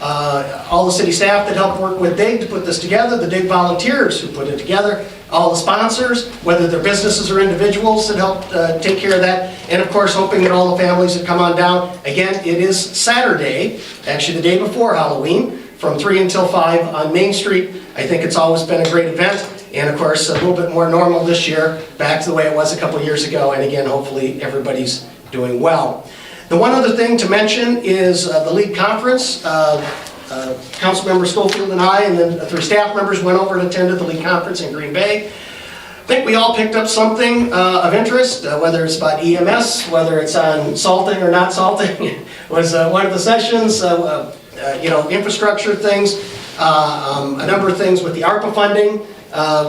all the city staff that helped work with DIG to put this together, the DIG volunteers who put it together, all the sponsors, whether they're businesses or individuals that helped take care of that, and of course, hoping that all the families that come on down. Again, it is Saturday, actually the day before Halloween, from 3 until 5 on Main Street. I think it's always been a great event, and of course, a little bit more normal this year, back to the way it was a couple years ago, and again, hopefully everybody's doing well. The one other thing to mention is the league conference. Councilmember Schofield and I, and then 3 staff members went over and attended the league conference in Green Bay. I think we all picked up something of interest, whether it's about EMS, whether it's on salting or not salting, was one of the sessions, infrastructure things, a number of things with the ARPA funding.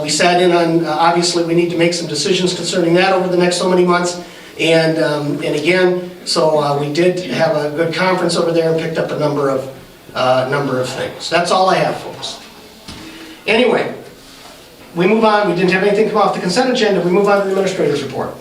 We sat in on, obviously we need to make some decisions concerning that over the next so many months. And again, so we did have a good conference over there and picked up a number of things. That's all I have, folks. Anyway, we move on. We didn't have anything come off the consent agenda. We move on to the administrator's report.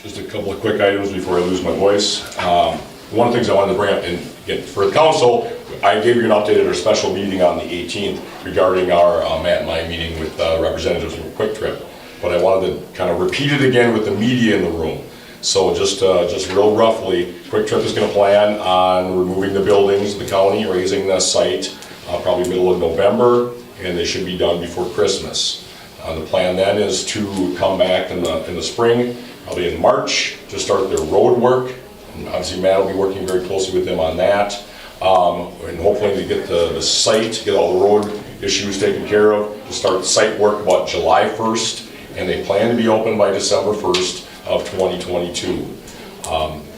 Just a couple of quick items before I lose my voice. One of the things I wanted to bring up, and again, for the council, I gave you an update at our special meeting on the 18th regarding our Matt and I meeting with representatives from Quick Trip. But I wanted to kind of repeat it again with the media in the room. So just real roughly, Quick Trip is going to plan on removing the buildings in the county, raising the site probably middle of November, and they should be done before Christmas. The plan then is to come back in the spring, probably in March, to start their road work. And obviously Matt will be working very closely with them on that. And hopefully to get the site, get all the road issues taken care of, to start site work about July 1st, and they plan to be open by December 1st of 2022.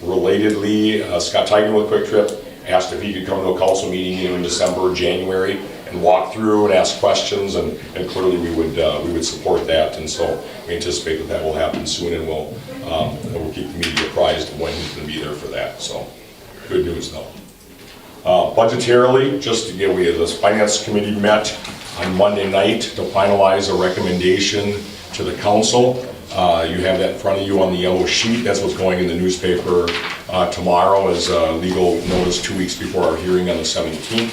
Relatedly, Scott Tigan with Quick Trip asked if he could come to a council meeting in December or January and walk through and ask questions, and clearly we would support that, and so we anticipate that will happen soon, and we'll keep the media apprised of when he's going to be there for that. So good news though. Budgetarily, just to get, we as a finance committee met on Monday night to finalize a recommendation to the council. You have that in front of you on the yellow sheet. That's what's going in the newspaper tomorrow as legal notice 2 weeks before our hearing on the 17th.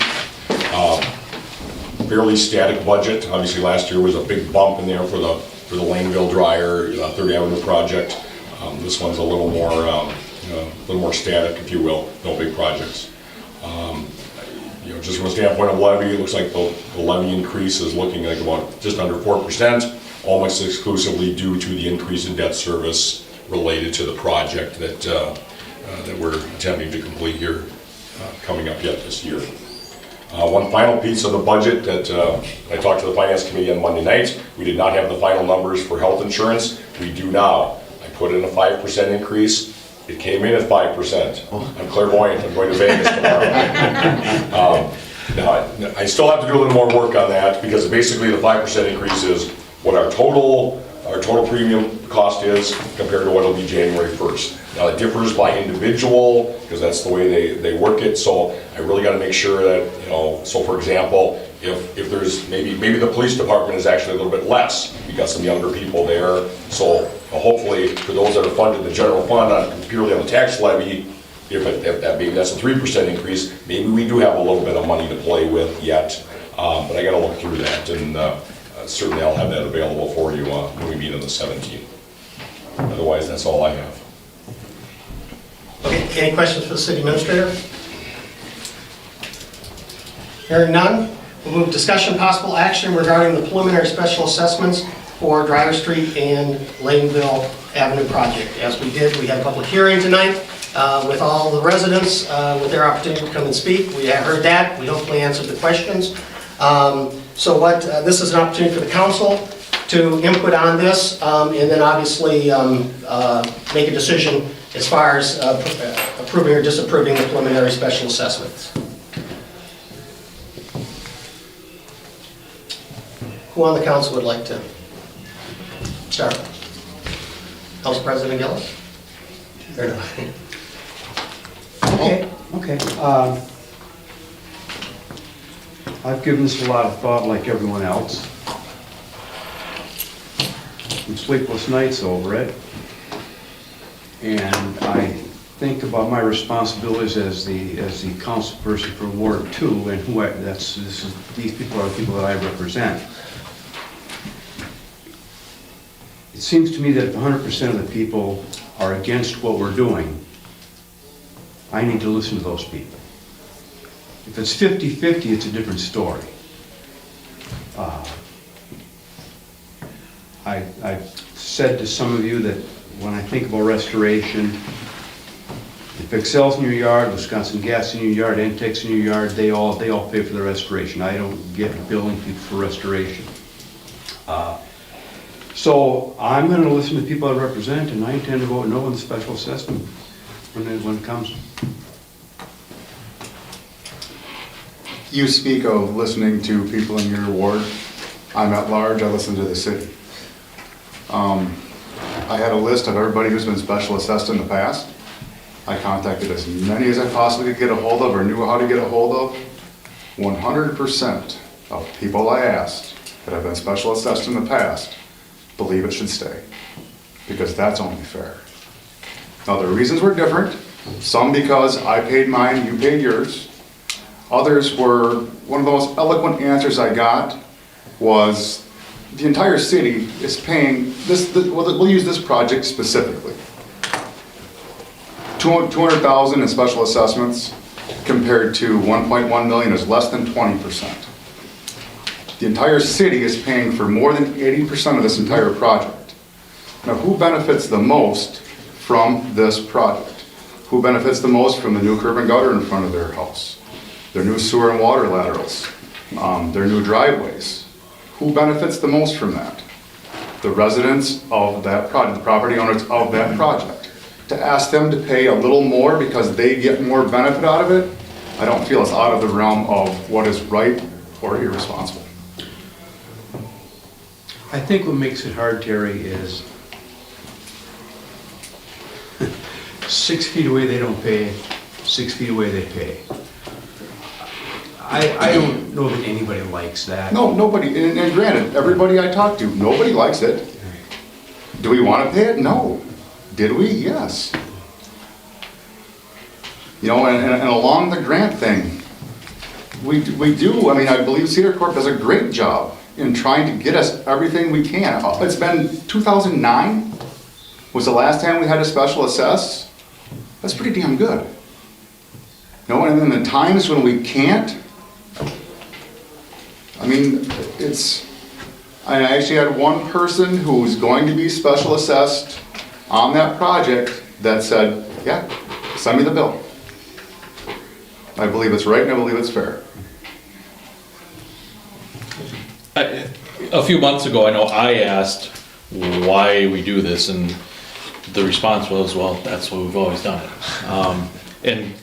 Fairly static budget. Obviously last year was a big bump in there for the Laneville Dryer 3rd Avenue project. This one's a little more static, if you will. No big projects. Just from a standpoint of levy, it looks like the levy increase is looking like about just under 4%, almost exclusively due to the increase in debt service related to the project that we're attempting to complete here coming up yet this year. One final piece of the budget that I talked to the Finance Committee on Monday night. We did not have the final numbers for health insurance. We do now. I put in a 5% increase. It came in at 5%. I'm clairvoyant. I'm going to Vegas tomorrow. Now, I still have to do a little more work on that because basically the 5% increase is what our total premium cost is compared to what it'll be January 1st. Now it differs by individual because that's the way they work it. So I really got to make sure that, so for example, if there's maybe the police department is actually a little bit less. We got some younger people there. So hopefully for those that are funded the general fund purely on the tax levy, if that's a 3% increase, maybe we do have a little bit of money to play with yet. But I got to look through that, and certainly I'll have that available for you when we meet on the 17th. Otherwise, that's all I have. Okay, any questions for the city administrator? Hearing none, we'll move discussion possible action regarding the preliminary special assessments for Dryer Street and Laneville Avenue project. As we did, we had a public hearing tonight with all the residents with their opportunity to come and speak. We have heard that. We hopefully answered the questions. This is an opportunity for the council to input on this and then obviously make a decision as far as approving or disapproving the preliminary special assessments. Who on the council would like to start? Council President Gillis? Okay. I've given this a lot of thought like everyone else. Some sleepless nights over it. And I think about my responsibilities as the council person for Ward 2 and who these people are the people that I represent. It seems to me that if 100% of the people are against what we're doing, I need to listen to those people. If it's 50-50, it's a different story. I've said to some of you that when I think about restoration, if Excel's in your yard, Wisconsin Gas in your yard, Entex in your yard, they all pay for the restoration. I don't get billing people for restoration. So I'm going to listen to people I represent, and I intend to vote no on the special assessment when it comes. You speak of listening to people in your ward. I'm at large, I listen to the city. I had a list of everybody who's been special assessed in the past. I contacted as many as I possibly could get a hold of or knew how to get a hold of. 100% of people I asked that have been special assessed in the past believe it should stay, because that's only fair. Now, the reasons were different. Some because I paid mine, you paid yours. Others were, one of the most eloquent answers I got was, the entire city is paying, we'll use this project specifically. $200,000 in special assessments compared to 1.1 million is less than 20%. The entire city is paying for more than 80% of this entire project. Now, who benefits the most from this project? Who benefits the most from the new curb and gutter in front of their house? Their new sewer and water laterals? Their new driveways? Who benefits the most from that? The residents of that project, the property owners of that project. To ask them to pay a little more because they get more benefit out of it, I don't feel it's out of the realm of what is right or irresponsible. I think what makes it hard, Terry, is 6 feet away they don't pay, 6 feet away they pay. I don't know that anybody likes that. No, nobody, and granted, everybody I talk to, nobody likes it. Do we want to pay it? No. Did we? Yes. You know, and along the grant thing, we do, I mean, I believe Cedar Corp does a great job in trying to get us everything we can. It's been 2009 was the last time we had a special assess. That's pretty damn good. You know, and then the times when we can't, I mean, I actually had one person who's going to be special assessed on that project that said, yeah, send me the bill. I believe it's right and I believe it's fair. A few months ago, I know I asked why we do this, and the response was, well, that's what we've always done it. And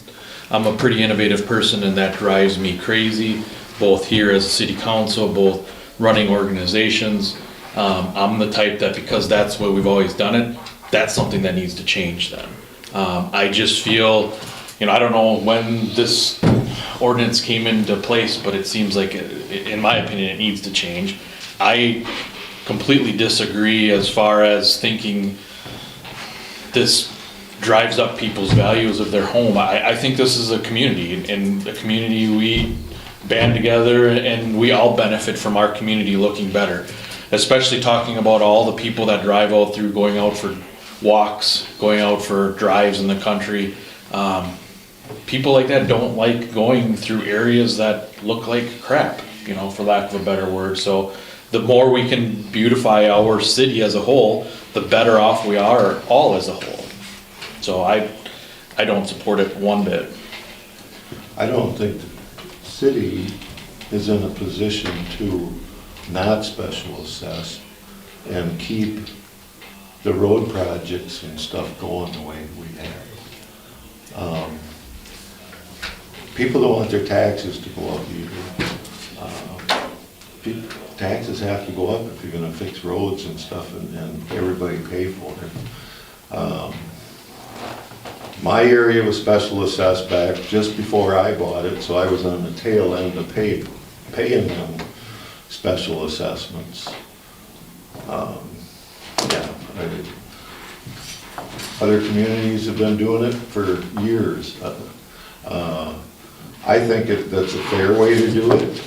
I'm a pretty innovative person, and that drives me crazy, both here as a city council, both running organizations. I'm the type that, because that's what we've always done it, that's something that needs to change then. I just feel, you know, I don't know when this ordinance came into place, but it seems like, in my opinion, it needs to change. I completely disagree as far as thinking this drives up people's values of their home. I think this is a community, and a community we band together and we all benefit from our community looking better. Especially talking about all the people that drive out through, going out for walks, going out for drives in the country. People like that don't like going through areas that look like crap, you know, for lack of a better word. So the more we can beautify our city as a whole, the better off we are all as a whole. So I don't support it one bit. I don't think the city is in a position to not special assess and keep the road projects and stuff going the way we have. People don't want their taxes to go up either. Taxes have to go up if you're gonna fix roads and stuff and everybody pay for it. My area was special assessed back just before I bought it, so I was on the tail end of paying them special assessments. Yeah, Other communities have been doing it for years. I think that's a fair way to do it.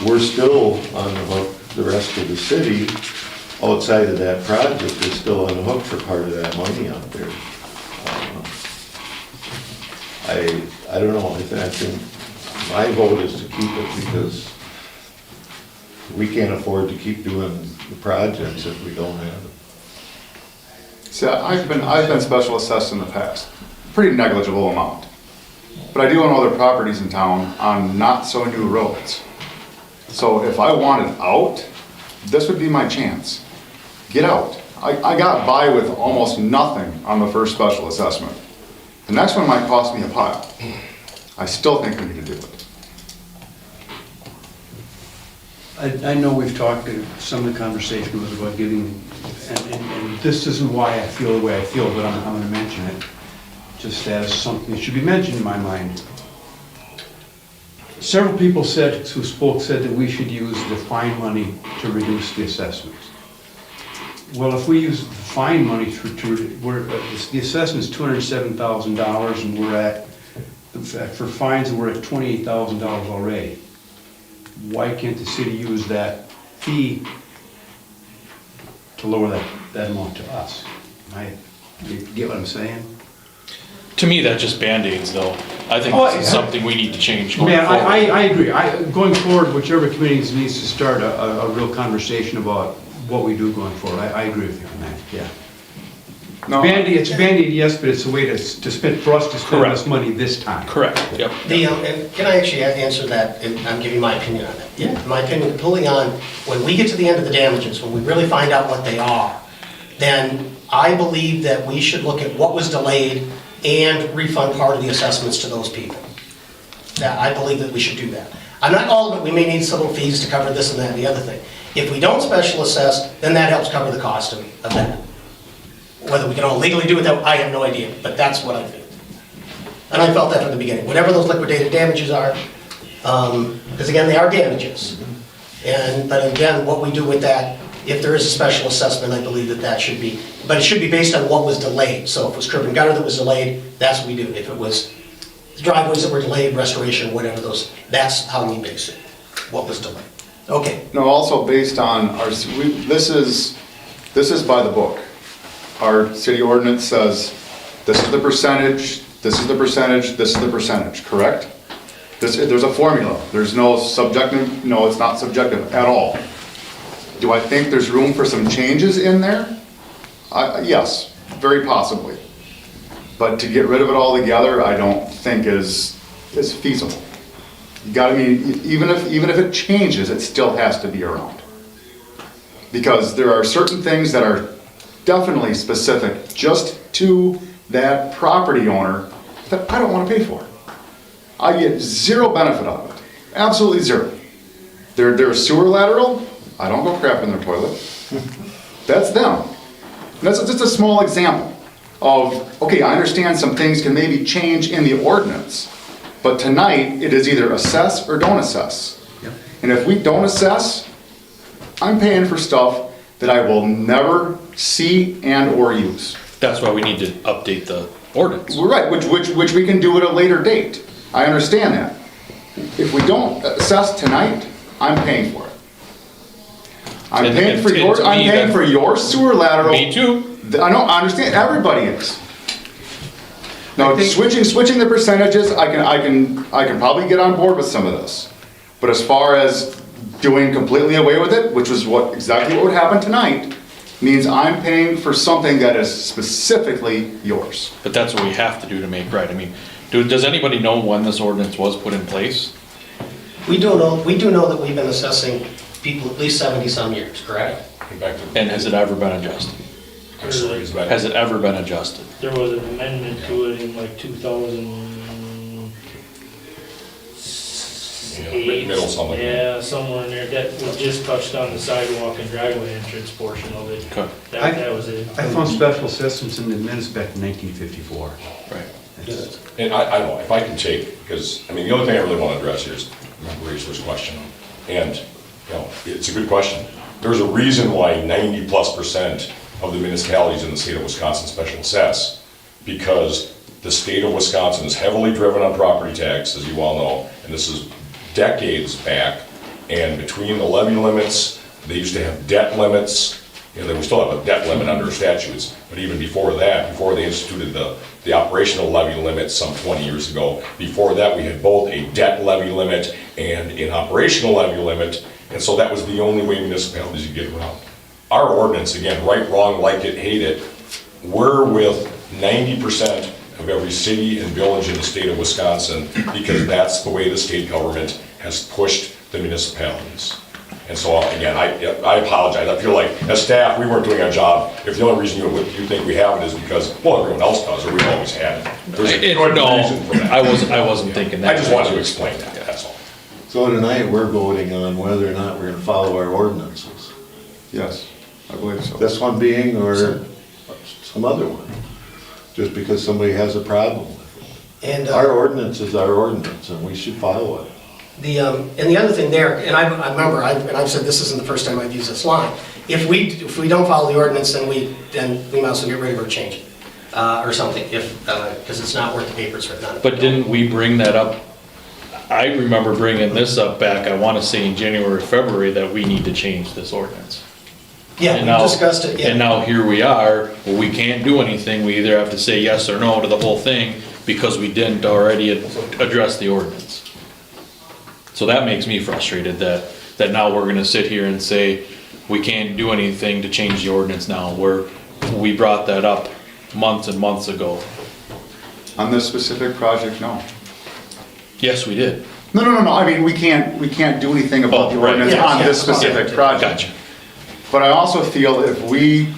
We're still on the hook, the rest of the city, outside of that project, is still on the hook for part of that money out there. I don't know, I think my vote is to keep it because we can't afford to keep doing the projects if we don't have it. See, I've been special assessed in the past, pretty negligible amount. But I do own other properties in town on not so new roads. So if I wanted out, this would be my chance. Get out. I got by with almost nothing on the first special assessment. The next one might cost me a pile. I still think we need to do it. I know we've talked, some of the conversation was about giving, and this isn't why I feel the way I feel, but I'm going to mention it, just as something that should be mentioned in my mind. Several people who spoke said that we should use the fine money to reduce the assessments. Well, if we use the fine money the assessment's $207,000 and we're at, for fines, we're at $28,000 already. Why can't the city use that fee to lower that amount to us? You get what I'm saying? To me, that's just Band-Aids though. I think this is something we need to change going Man, forward. I agree. Going forward, whichever committee needs to start a real conversation about what we do going forward. I agree with you on that, yeah. No. It's Band-Aid, yes, but it's a way to spend, for us to spend this money this time. Correct, yep. And can I actually answer that, and I'm giving my opinion on it? Yeah. My opinion, pulling on, when we get to the end of the damages, when we really find out what they are, then I believe that we should look at what was delayed and refund part of the assessments to those people. That, I believe that we should do that. I'm not all of it, we may need some little fees to cover this and that and the other thing. If we don't special assess, then that helps cover the cost of that. Whether we can all legally do it, I have no idea, but that's what I feel. And I felt that from the beginning. Whatever those liquidated damages are, because again, they are damages. But again, what we do with that, if there is a special assessment, I believe that should be, but it should be based on what was delayed. So if it was curb and gutter that was delayed, that's what we do. If it was driveways that were delayed, restoration, whatever that's how we base it, what was delayed. Okay. No, also based on this is by the book. Our city ordinance says, this is the percentage, this is the percentage, this is the percentage, correct? There's a formula. There's no subjective, no, it's not subjective at all. Do I think there's room for some changes in there? Yes, very possibly. But to get rid of it altogether, I don't think is feasible. You gotta even if it changes, it still has to be around. Because there are certain things that are definitely specific just to that property owner that I don't want to pay for. I get zero benefit out of it. Absolutely zero. They're sewer lateral, I don't go crap in their toilet. That's them. And that's just a small example of, okay, I understand some things can maybe change in the ordinance, but tonight it is either assess or don't assess. Yep. And if we don't assess, I'm paying for stuff that I will never see and or use. That's why we need to update the ordinance. We're right, which we can do at a later date. I understand that. If we don't assess tonight, I'm paying for it. I'm paying for your sewer lateral. Me too. I understand, everybody is. Now, switching the percentages, I can probably get on board with some of this. But as far as doing completely away with it, which was exactly what would happen tonight, means I'm paying for something that is specifically yours. But that's what we have to do to make right. I mean, does anybody know when this ordinance was put in place? We do know that we've been assessing people at least 70-some years, correct? And has it ever been adjusted? Has it ever been adjusted? There was an amendment to it in like 2008. Middle something. Yeah, somewhere in there. That was just touched on the sidewalk and driveway entrance portion of it. Okay. That was it. I found special assessments in the minutes back in 1954. Right. And I don't know, if I can take, because, I mean, the only thing I really want to address here is Rachel's question. And, it's a good question. There's a reason why 90+% of the municipalities in the state of Wisconsin special assess, because the state of Wisconsin is heavily driven on property tax, as you all know, and this is decades back, and between the levy limits, they used to have debt limits. We still have a debt limit under statutes, but even before that, before they instituted the operational levy limit some 20 years ago, before that we had both a debt levy limit and an operational levy limit, and so that was the only way municipalities could get around. Our ordinance, again, right, wrong, like it, hate it, we're with 90% of every city and village in the state of Wisconsin, because that's the way the state government has pushed the municipalities. And so, again, I apologize. I feel like, as staff, we weren't doing our job. If the only reason you think we have it is because, well, everyone else does, or we've always had it. There's a good reason for that. I wasn't thinking that. I just wanted to explain that, that's all. So tonight, we're voting on whether or not we're gonna follow our ordinances. Yes, I believe so. This one being, or some other one, just because somebody has a problem with it. And Our ordinance is our ordinance, and we should follow it. and the other thing there, and I remember, and I've said this isn't the first time I've used this line, if we don't follow the ordinance, then we might as well get rid of it or change it, or something, because it's not worth the paper it's written on. But didn't we bring that up? I remember bringing this up back, I want to say in January, February, that we need to change this ordinance. Yeah, And we now- discussed it, yeah. And now here we are, well, we can't do anything, we either have to say yes or no to the whole thing, because we didn't already address the ordinance. So that makes me frustrated, that now we're gonna sit here and say, we can't do anything to change the ordinance now, we brought that up months and months ago. On this specific project, no. Yes, we did. No, I mean, we can't do anything about the Oh, right. ordinance Yeah, on yeah, this specific yeah. project. Gotcha. But I also feel if we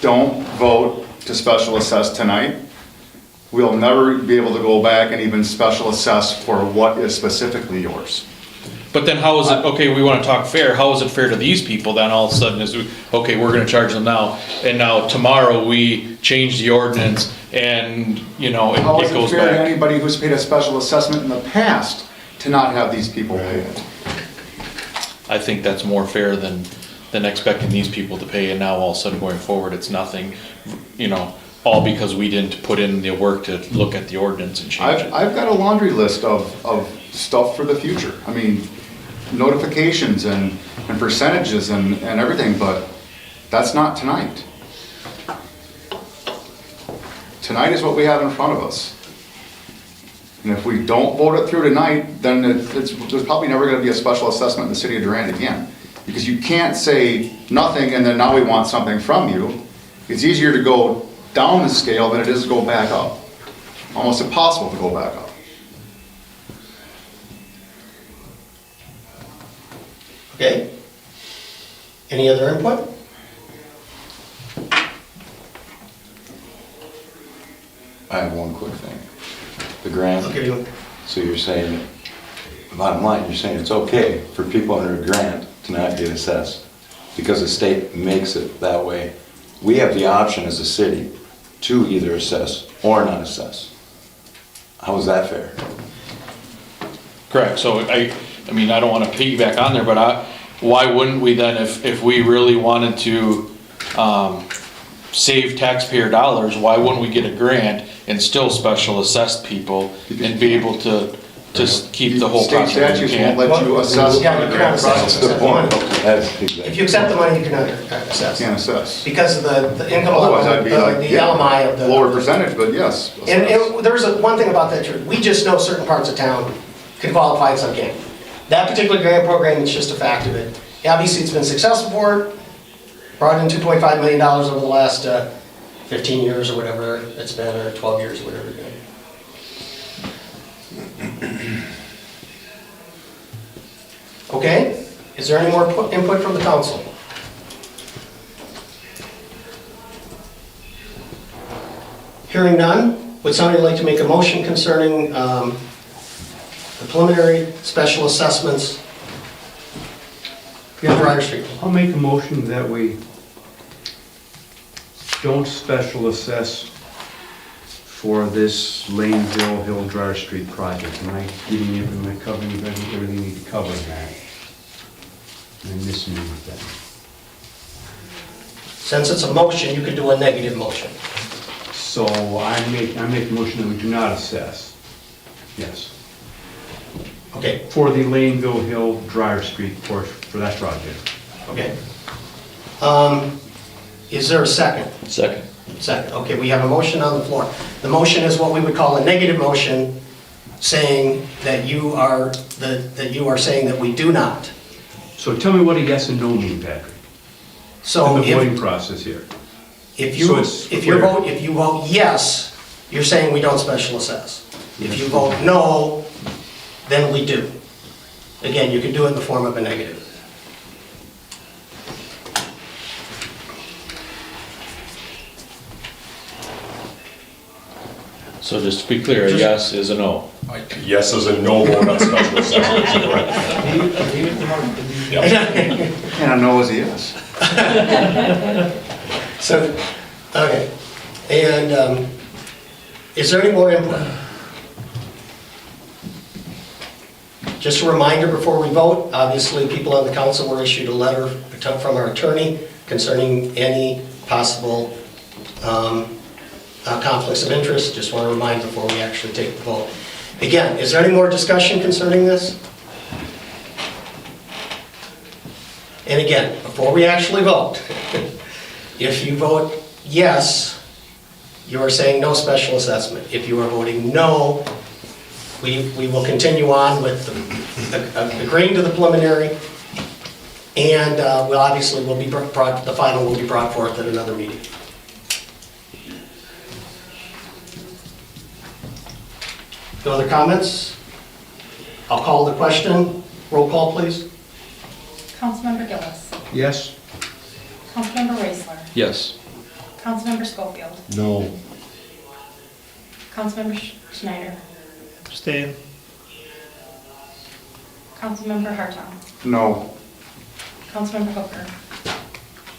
don't vote to special assess tonight, we'll never be able to go back and even special assess for what is specifically yours. But then how is it, okay, we wanna talk fair, how is it fair to these people then all of a sudden is, okay, we're gonna charge them now, and now tomorrow we change the ordinance and, How it is it goes fair to back. anybody who's paid a special assessment in the past to not have these people pay it? I think that's more fair than expecting these people to pay, and now all of a sudden going forward, it's nothing, all because we didn't put in the work to look at the ordinance and change it. I've got a laundry list of stuff for the future. I mean, notifications and percentages and everything, but that's not tonight. Tonight is what we have in front of us. And if we don't vote it through tonight, then there's probably never gonna be a special assessment in the city of Durant again. Because you can't say nothing and then now we want something from you. It's easier to go down the scale than it is to go back up. Almost impossible to go back up. Okay. Any other input? I have one quick thing. The grant. I'll give you one. So you're saying, bottom line, you're saying it's okay for people under a grant to not get assessed because the state makes it that way. We have the option as a city to either assess or not assess. How is that fair? Correct, so I don't wanna piggyback on there, but why wouldn't we then, if we really wanted to, save taxpayer dollars, why wouldn't we get a grant and still special assess people and be able to keep the whole project? State statutes won't let you assess Yeah, on you a cannot grant assess. project. That's the point. That's If exactly. you accept the money, you cannot assess. Can't assess. Because of the income level, Otherwise, I'd be like, the yeah, LMI of the. lower percentage, but yes. And assess. there's one thing about that, too. We just know certain parts of town can qualify and some can't. That particular grant program is just a fact of it. Obviously, it's been successful for it. Brought in $2.5 million over the last 15 years or whatever it's been, or 12 years or whatever it's been. Okay, is there any more input from the council? Hearing none, would somebody like to make a motion concerning the preliminary special assessments here on Ryder Street? I'll make a motion that we don't special assess for this Laneville Hill Dryer Street project. Am I giving you, am I covering everything you need to cover in that? Am I missing anything? Since it's a motion, you could do a negative motion. So I make a motion that we do not assess. Yes. Okay. For the Laneville Hill Dryer Street portion, for that project. Okay. Is there a second? Second. Second. Okay, we have a motion on the floor. The motion is what we would call a negative motion, saying that you are saying that we do not. So tell me what a yes and no mean, Patrick. So in the voting process here. If So you vote yes, you're saying we don't special assess. If you vote no, then we do. Again, you can do it in the form of a negative. So just to be clear, a yes is a no. Yes is a no vote on special assessment, correct? And a no is a yes. So, okay. And is there any more input? Just a reminder before we vote, obviously people on the council were issued a letter from our attorney concerning any possible conflicts of interest. Just want to remind before we actually take the vote. Again, is there any more discussion concerning this? And again, before we actually vote, if you vote yes, you are saying no special assessment. If you are voting no, we will continue on with agreeing to the preliminary, and the final will be brought forth at another meeting. No other comments? I'll call the question. Roll call, please. Councilmember Gillis. Yes? Councilmember Raisler. Yes. Councilmember Schofield. No. Councilmember Schneider. Abstain. Councilmember Hartung. No. Councilmember Hooker.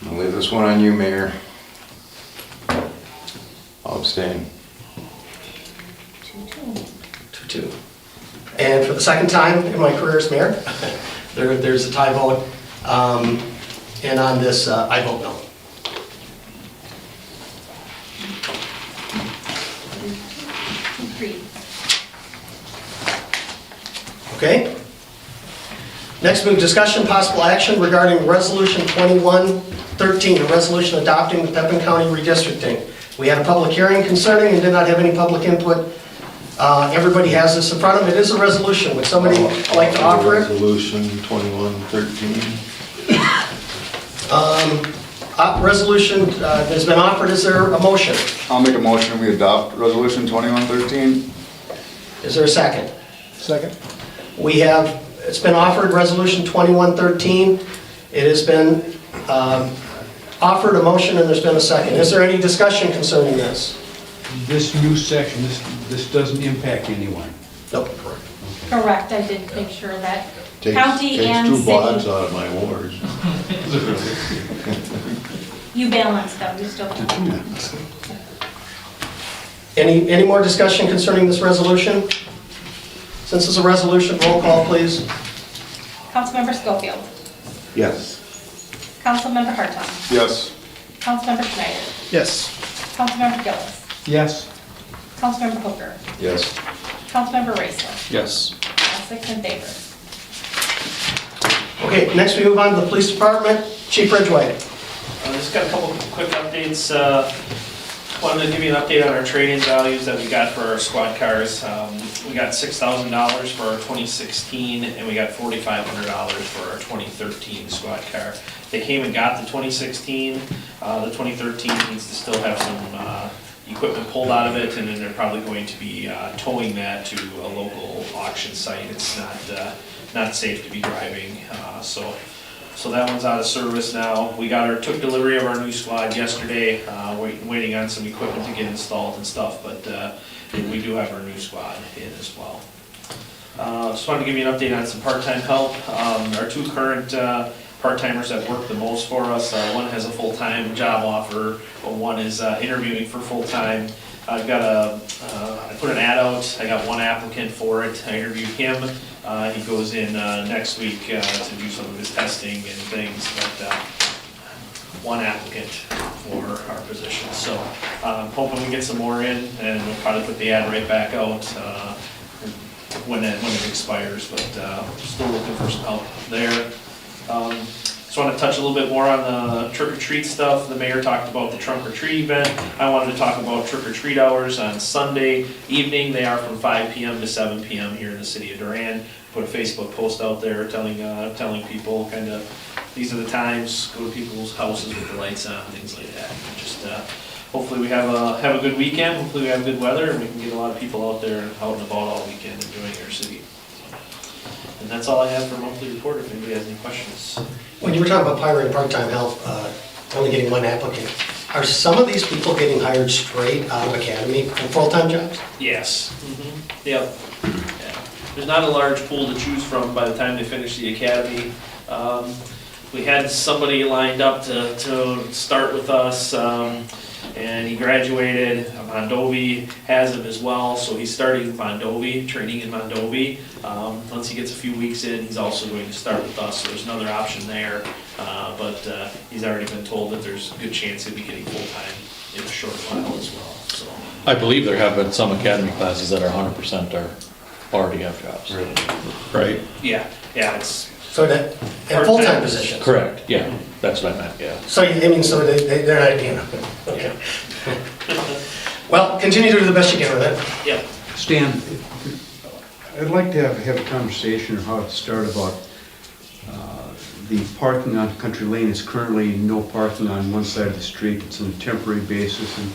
I'll leave this one on you, Mayor. I'll abstain. 2-2. 2-2. And for the second time in my career as mayor, there's a tie vote. And on this, I vote no. Okay? Next, move discussion, possible action regarding Resolution 2113, a resolution adopting the Pepin County redistricting. We had a public hearing concerning and did not have any public input. Everybody has this in front of them. It is a resolution. Would somebody like to offer it? Resolution 2113. Resolution has been offered. Is there a motion? I'll make a motion, we adopt resolution 2113. Is there a second? Second. It's been offered, resolution 2113. It has been offered a motion and there's been a second. Is there any discussion concerning this? This new section, this doesn't impact anyone. Nope. Correct, I did make sure that county and Takes 2 blocks city, out of my ward. you balance them, you still. Any more discussion concerning this resolution? Since it's a resolution, roll call, please. Councilmember Schofield. Yes. Councilmember Hartung. Yes. Councilmember Schneider. Yes. Councilmember Gillis. Yes? Councilmember Hooker. Yes. Councilmember Raisler. Yes. All 6 in favor. Okay, next we move on to the police department. Chief Bridgeway. Just got a couple quick updates. Wanted to give you an update on our trade-in values that we got for our squad cars. We got $6,000 for our 2016, and we got $4,500 for our 2013 squad car. They came and got the 2016. The 2013 needs to still have some equipment pulled out of it, and then they're probably going to be towing that to a local auction site. It's not safe to be driving, so that one's out of service now. We took delivery of our new squad yesterday, waiting on some equipment to get installed and stuff, but we do have our new squad in as well. Just wanted to give you an update on some part-time help. Our 2 current part-timers that work the most for us, one has a full-time job offer, but one is interviewing for full-time. I put an ad out, I got 1 applicant for it, I interviewed him. He goes in next week to do some of his testing and things, but one applicant for our position. So hoping we get some more in, and we'll probably put the ad right back out when it expires, but still looking for some help there. Just want to touch a little bit more on the trick or treat stuff. The mayor talked about the trunk or treat event. I wanted to talk about trick or treat hours on Sunday evening. They are from 5 p.m. to 7 p.m. here in the city of Durand. Put a Facebook post out there telling people kind of these are the times. Go to people's houses with the lights on, things like that. Just hopefully we have a good weekend. Hopefully we have good weather and we can get a lot of people out there and out and about all weekend enjoying our city. And that's all I have for monthly report. If anybody has any questions. When you were talking about hiring part-time help, only getting one applicant, are some of these people getting hired straight out of academy for full-time jobs? Yes. Yep. Yeah. There's not a large pool to choose from by the time they finish the academy. We had somebody lined up to start with us, and he graduated. Mondovi has him as well, so he's starting Mondovi, training in Mondovi. Once he gets a few weeks in, he's also going to start with us, so there's another option there. But he's already been told that there's a good chance he'll be getting full-time in a short while as well. So I believe there have been some academy classes that are 100% already have jobs. Right? yeah, it's So that, and full-time positions? Correct, yeah, that's what I meant, yeah. So, I mean, so they're not being, okay. Well, continue to do the best you can with it. Yeah. Stan, I'd like to have a conversation or how to start about the parking on Country Lane. Is currently no parking on one side of the street. It's on a temporary basis, and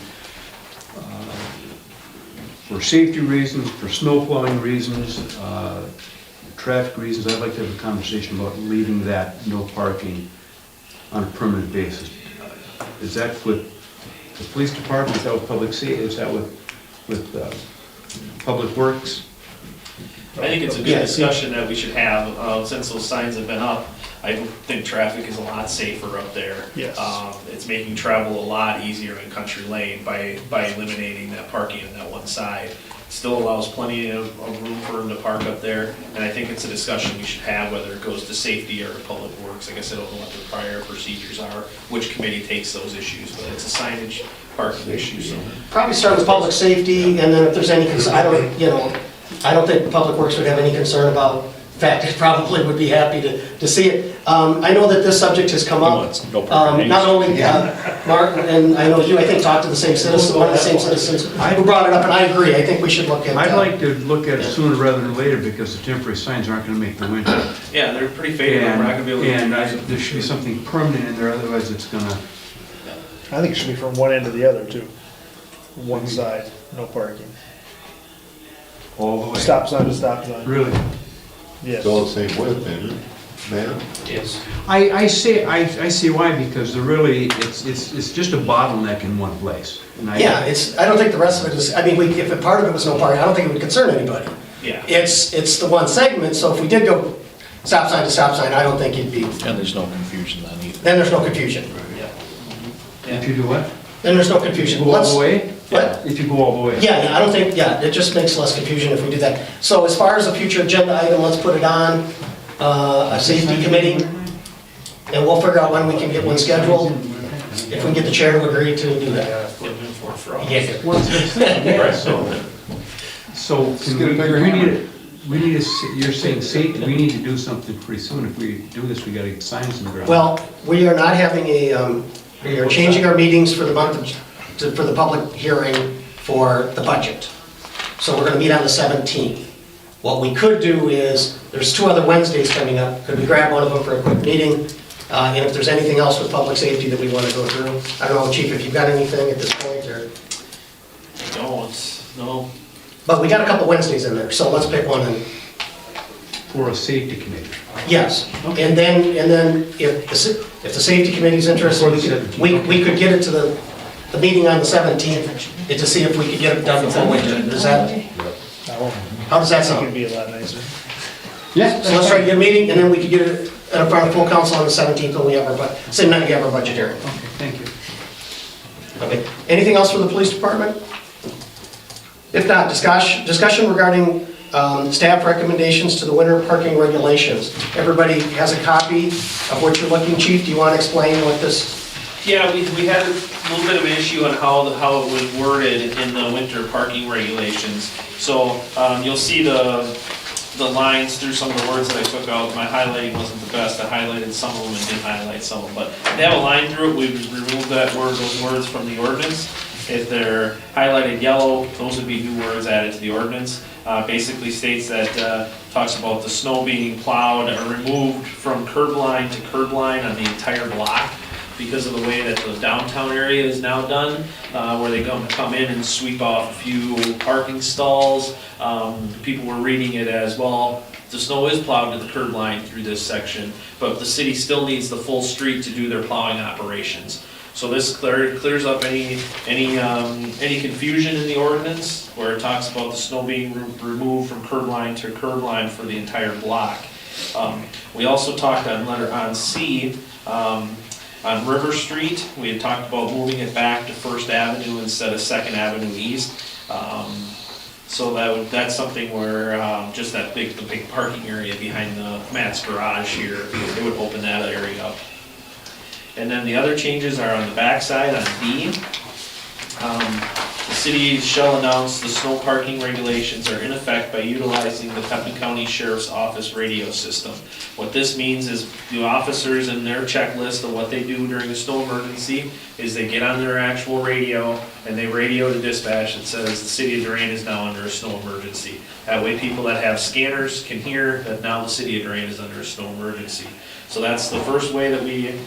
for safety reasons, for snow plowing reasons, traffic reasons, I'd like to have a conversation about leaving that no parking on a permanent basis. Is that with the police department? Is that with public safety? Is that with public works? I think it's a good discussion that we should have, since those signs have been up. I think traffic is a lot safer up there. Yes. It's making travel a lot easier in Country Lane by eliminating that parking on that one side. Still allows plenty of room for them to park up there, and I think it's a discussion we should have, whether it goes to safety or public works. I guess I don't know what the prior procedures are, which committee takes those issues, but it's a signage parking issue, so. Probably start with public safety, and then if there's any, I don't think Public Works would have any concern about, in fact, it probably would be happy to see it. I know that this subject has come up, not only Mark, and I know you, I think, talked to the same citizen, one of the same citizens who brought it up, and I agree, I think we should look at. I'd like to look at it sooner rather than later, because the temporary signs aren't gonna make the winter. Yeah, they're pretty faded, we're not gonna be able to. And there should be something permanent in there, otherwise it's gonna. I think it should be from one end to the other too. One side, no parking. All the way. Stop sign to stop sign. Really? Yes. It's all the same width, isn't it, man? Yes. I see why, because they're really, it's just a bottleneck in one place. And Yeah, I don't think the rest of it is, I mean, if a part of it was no parking, I don't think it would concern anybody. Yeah. It's the one segment, so if we did go stop sign to stop sign, I don't think it'd be, And there's no confusion then either. then there's no confusion. If you do what? Then there's no confusion. Go all the way? What? If you go all the way. Yeah, I don't think, it just makes less confusion if we do that. So as far as a future agenda item, let's put it on a safety committee, and we'll figure out when we can get one scheduled, if we can get the chair to agree to do that. Yeah. So we need you're saying safety, we need to do something pretty soon. If we do this, we gotta get signs in the ground. Well, we are not having we are changing our meetings for the month for the public hearing for the budget. So we're gonna meet on the 17th. What we could do is, there's 2 other Wednesdays coming up, could we grab one of them for a quick meeting? And if there's anything else with public safety that we wanna go through, I don't know, Chief, if you've got anything at this point, or? I don't, no. But we got a couple Wednesdays in there, so let's pick one and. For a safety committee. Yes, and then if the safety committee's interested, we could get it to the meeting on the 17th, to see if we could get it done before winter. Does that, how does that sound? It could be a lot nicer. Yeah. So let's try to get a meeting, and then we could get it in front of full council on the 17th when we have our, same night we have our budget hearing. Okay, thank you. Okay, anything else for the police department? If not, discussion regarding staff recommendations to the winter parking regulations. Everybody has a copy of what you're looking, Chief. Do you want to explain what this Yeah, we had a little bit of an issue on how it was worded in the winter parking regulations. So, you'll see the lines through some of the words that I took out. My highlighting wasn't the best. I highlighted some of them and didn't highlight some of them. But if they have a line through it, we would remove those words from the ordinance. If they're highlighted yellow, those would be new words added to the ordinance. Basically states that, talks about the snow being plowed or removed from curb line to curb line on the entire block because of the way that the downtown area is now done, where they come in and sweep off a few parking stalls. People were reading it as, well, the snow is plowed to the curb line through this section, but the city still needs the full street to do their plowing operations. So this clears up any confusion in the ordinance where it talks about the snow being removed from curb line to curb line for the entire block. We also talked on C, on River Street, we had talked about moving it back to First Avenue instead of Second Avenue East. So that's something where just the big parking area behind the Matt's garage here, it would open that area up. And then the other changes are on the backside on D. The city shall announce the snow parking regulations are in effect by utilizing the Pepin County Sheriff's Office radio system. What this means is the officers in their checklist of what they do during a snow emergency is they get on their actual radio and they radio to dispatch that says the city of Durant is now under a snow emergency. That way people that have scanners can hear that now the city of Durant is under a snow emergency. So that's the first way that we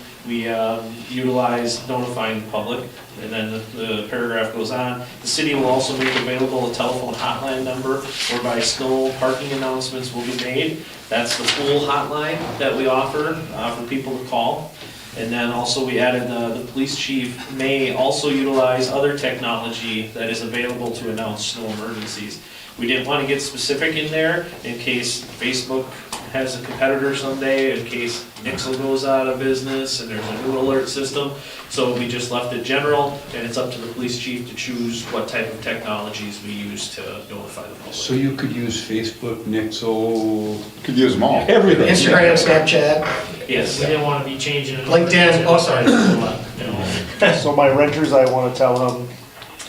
utilize notifying the public. And then the paragraph goes on. The city will also make available a telephone hotline number whereby snow parking announcements will be made. That's the full hotline that we offer for people to call. And then also we added the police chief may also utilize other technology that is available to announce snow emergencies. We didn't want to get specific in there in case Facebook has a competitor someday, in case Nixle goes out of business and there's a new alert system. So we just left it general, and it's up to the police chief to choose what type of technologies we use to notify the public. So you could use Facebook, Nixle. Could use them all. Everything. Instagram, Snapchat. Yes. We didn't want to be changing it. LinkedIn, oh, sorry. So my renters, I wanna tell them,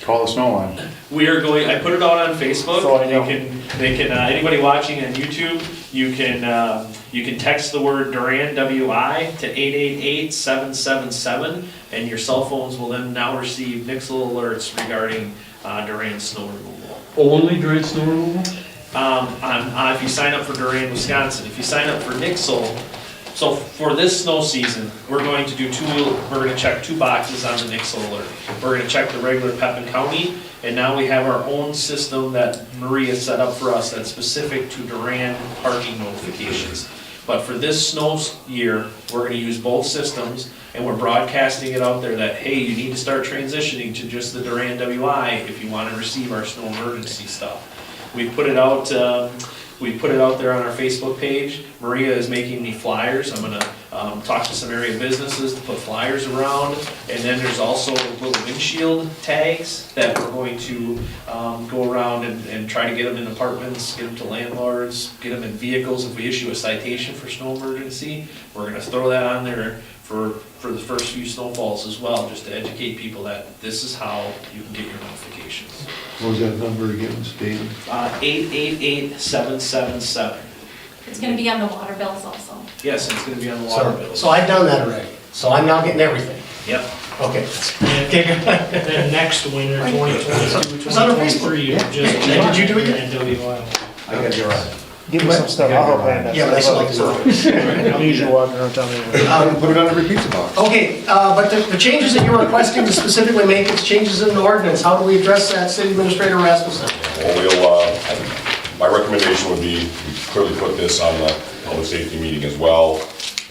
Call the snow line. We are going, I put it out on Facebook. So I know. They can, anybody watching on YouTube, you can text the word Durand, W-I, to 888-777, and your cell phones will then now receive Nixle alerts regarding Durand snow removal. Only Durant snow removal? If you sign up for Durand, Wisconsin. If you sign up for Nixle, so for this snow season, we're going to check 2 boxes on the Nixle alert. We're gonna check the regular Pepin County, and now we have our own system that Maria set up for us that's specific to Durand parking notifications. But for this snow year, we're gonna use both systems, and we're broadcasting it out there that, hey, you need to start transitioning to just the Durand WI if you wanna receive our snow emergency stuff. We put it out there on our Facebook page. Maria is making me flyers. I'm gonna talk to some area businesses to put flyers around. And then there's also little windshield tags that we're going to go around and try to get them in apartments, get them to landlords, get them in vehicles. If we issue a citation for snow emergency, we're gonna throw that on there for the first few snowfalls as well, just to educate people that this is how you can get your notifications. What was that number again, Steve? 888-777. It's gonna be on the water bills also. Yes, it's gonna be on the water bills. So I've done that already. So I'm now getting everything. Yep. Okay. Then next winter, 2022, It's on our Facebook. 2023, Yeah. just. Did you do it yet? And WI. I gotta do it. give me some stuff, I'll help hand that. Yeah, but I still like to know. I'll use your walking around town anyway. Put it on every pizza box. Okay, but the changes that you're requesting to specifically make, it's changes in the ordinance, how do we address that, City Administrator Rasmussen? Well, my recommendation would be, we clearly put this on the public safety meeting as well,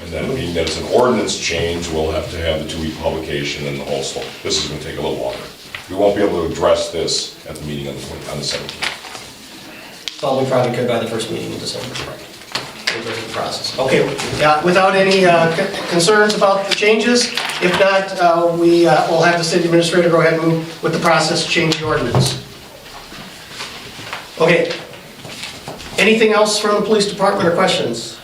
and then being that it's an ordinance change, we'll have to have the 2-week publication and the whole stuff. This is gonna take a little longer. We won't be able to address this at the meeting on the 17th. Well, we probably could by the first meeting in December. We'll go through the process. Okay, without any concerns about the changes, if not, we'll have the City Administrator go ahead and move with the process to change the ordinance. Okay. Anything else from the Police Department or questions?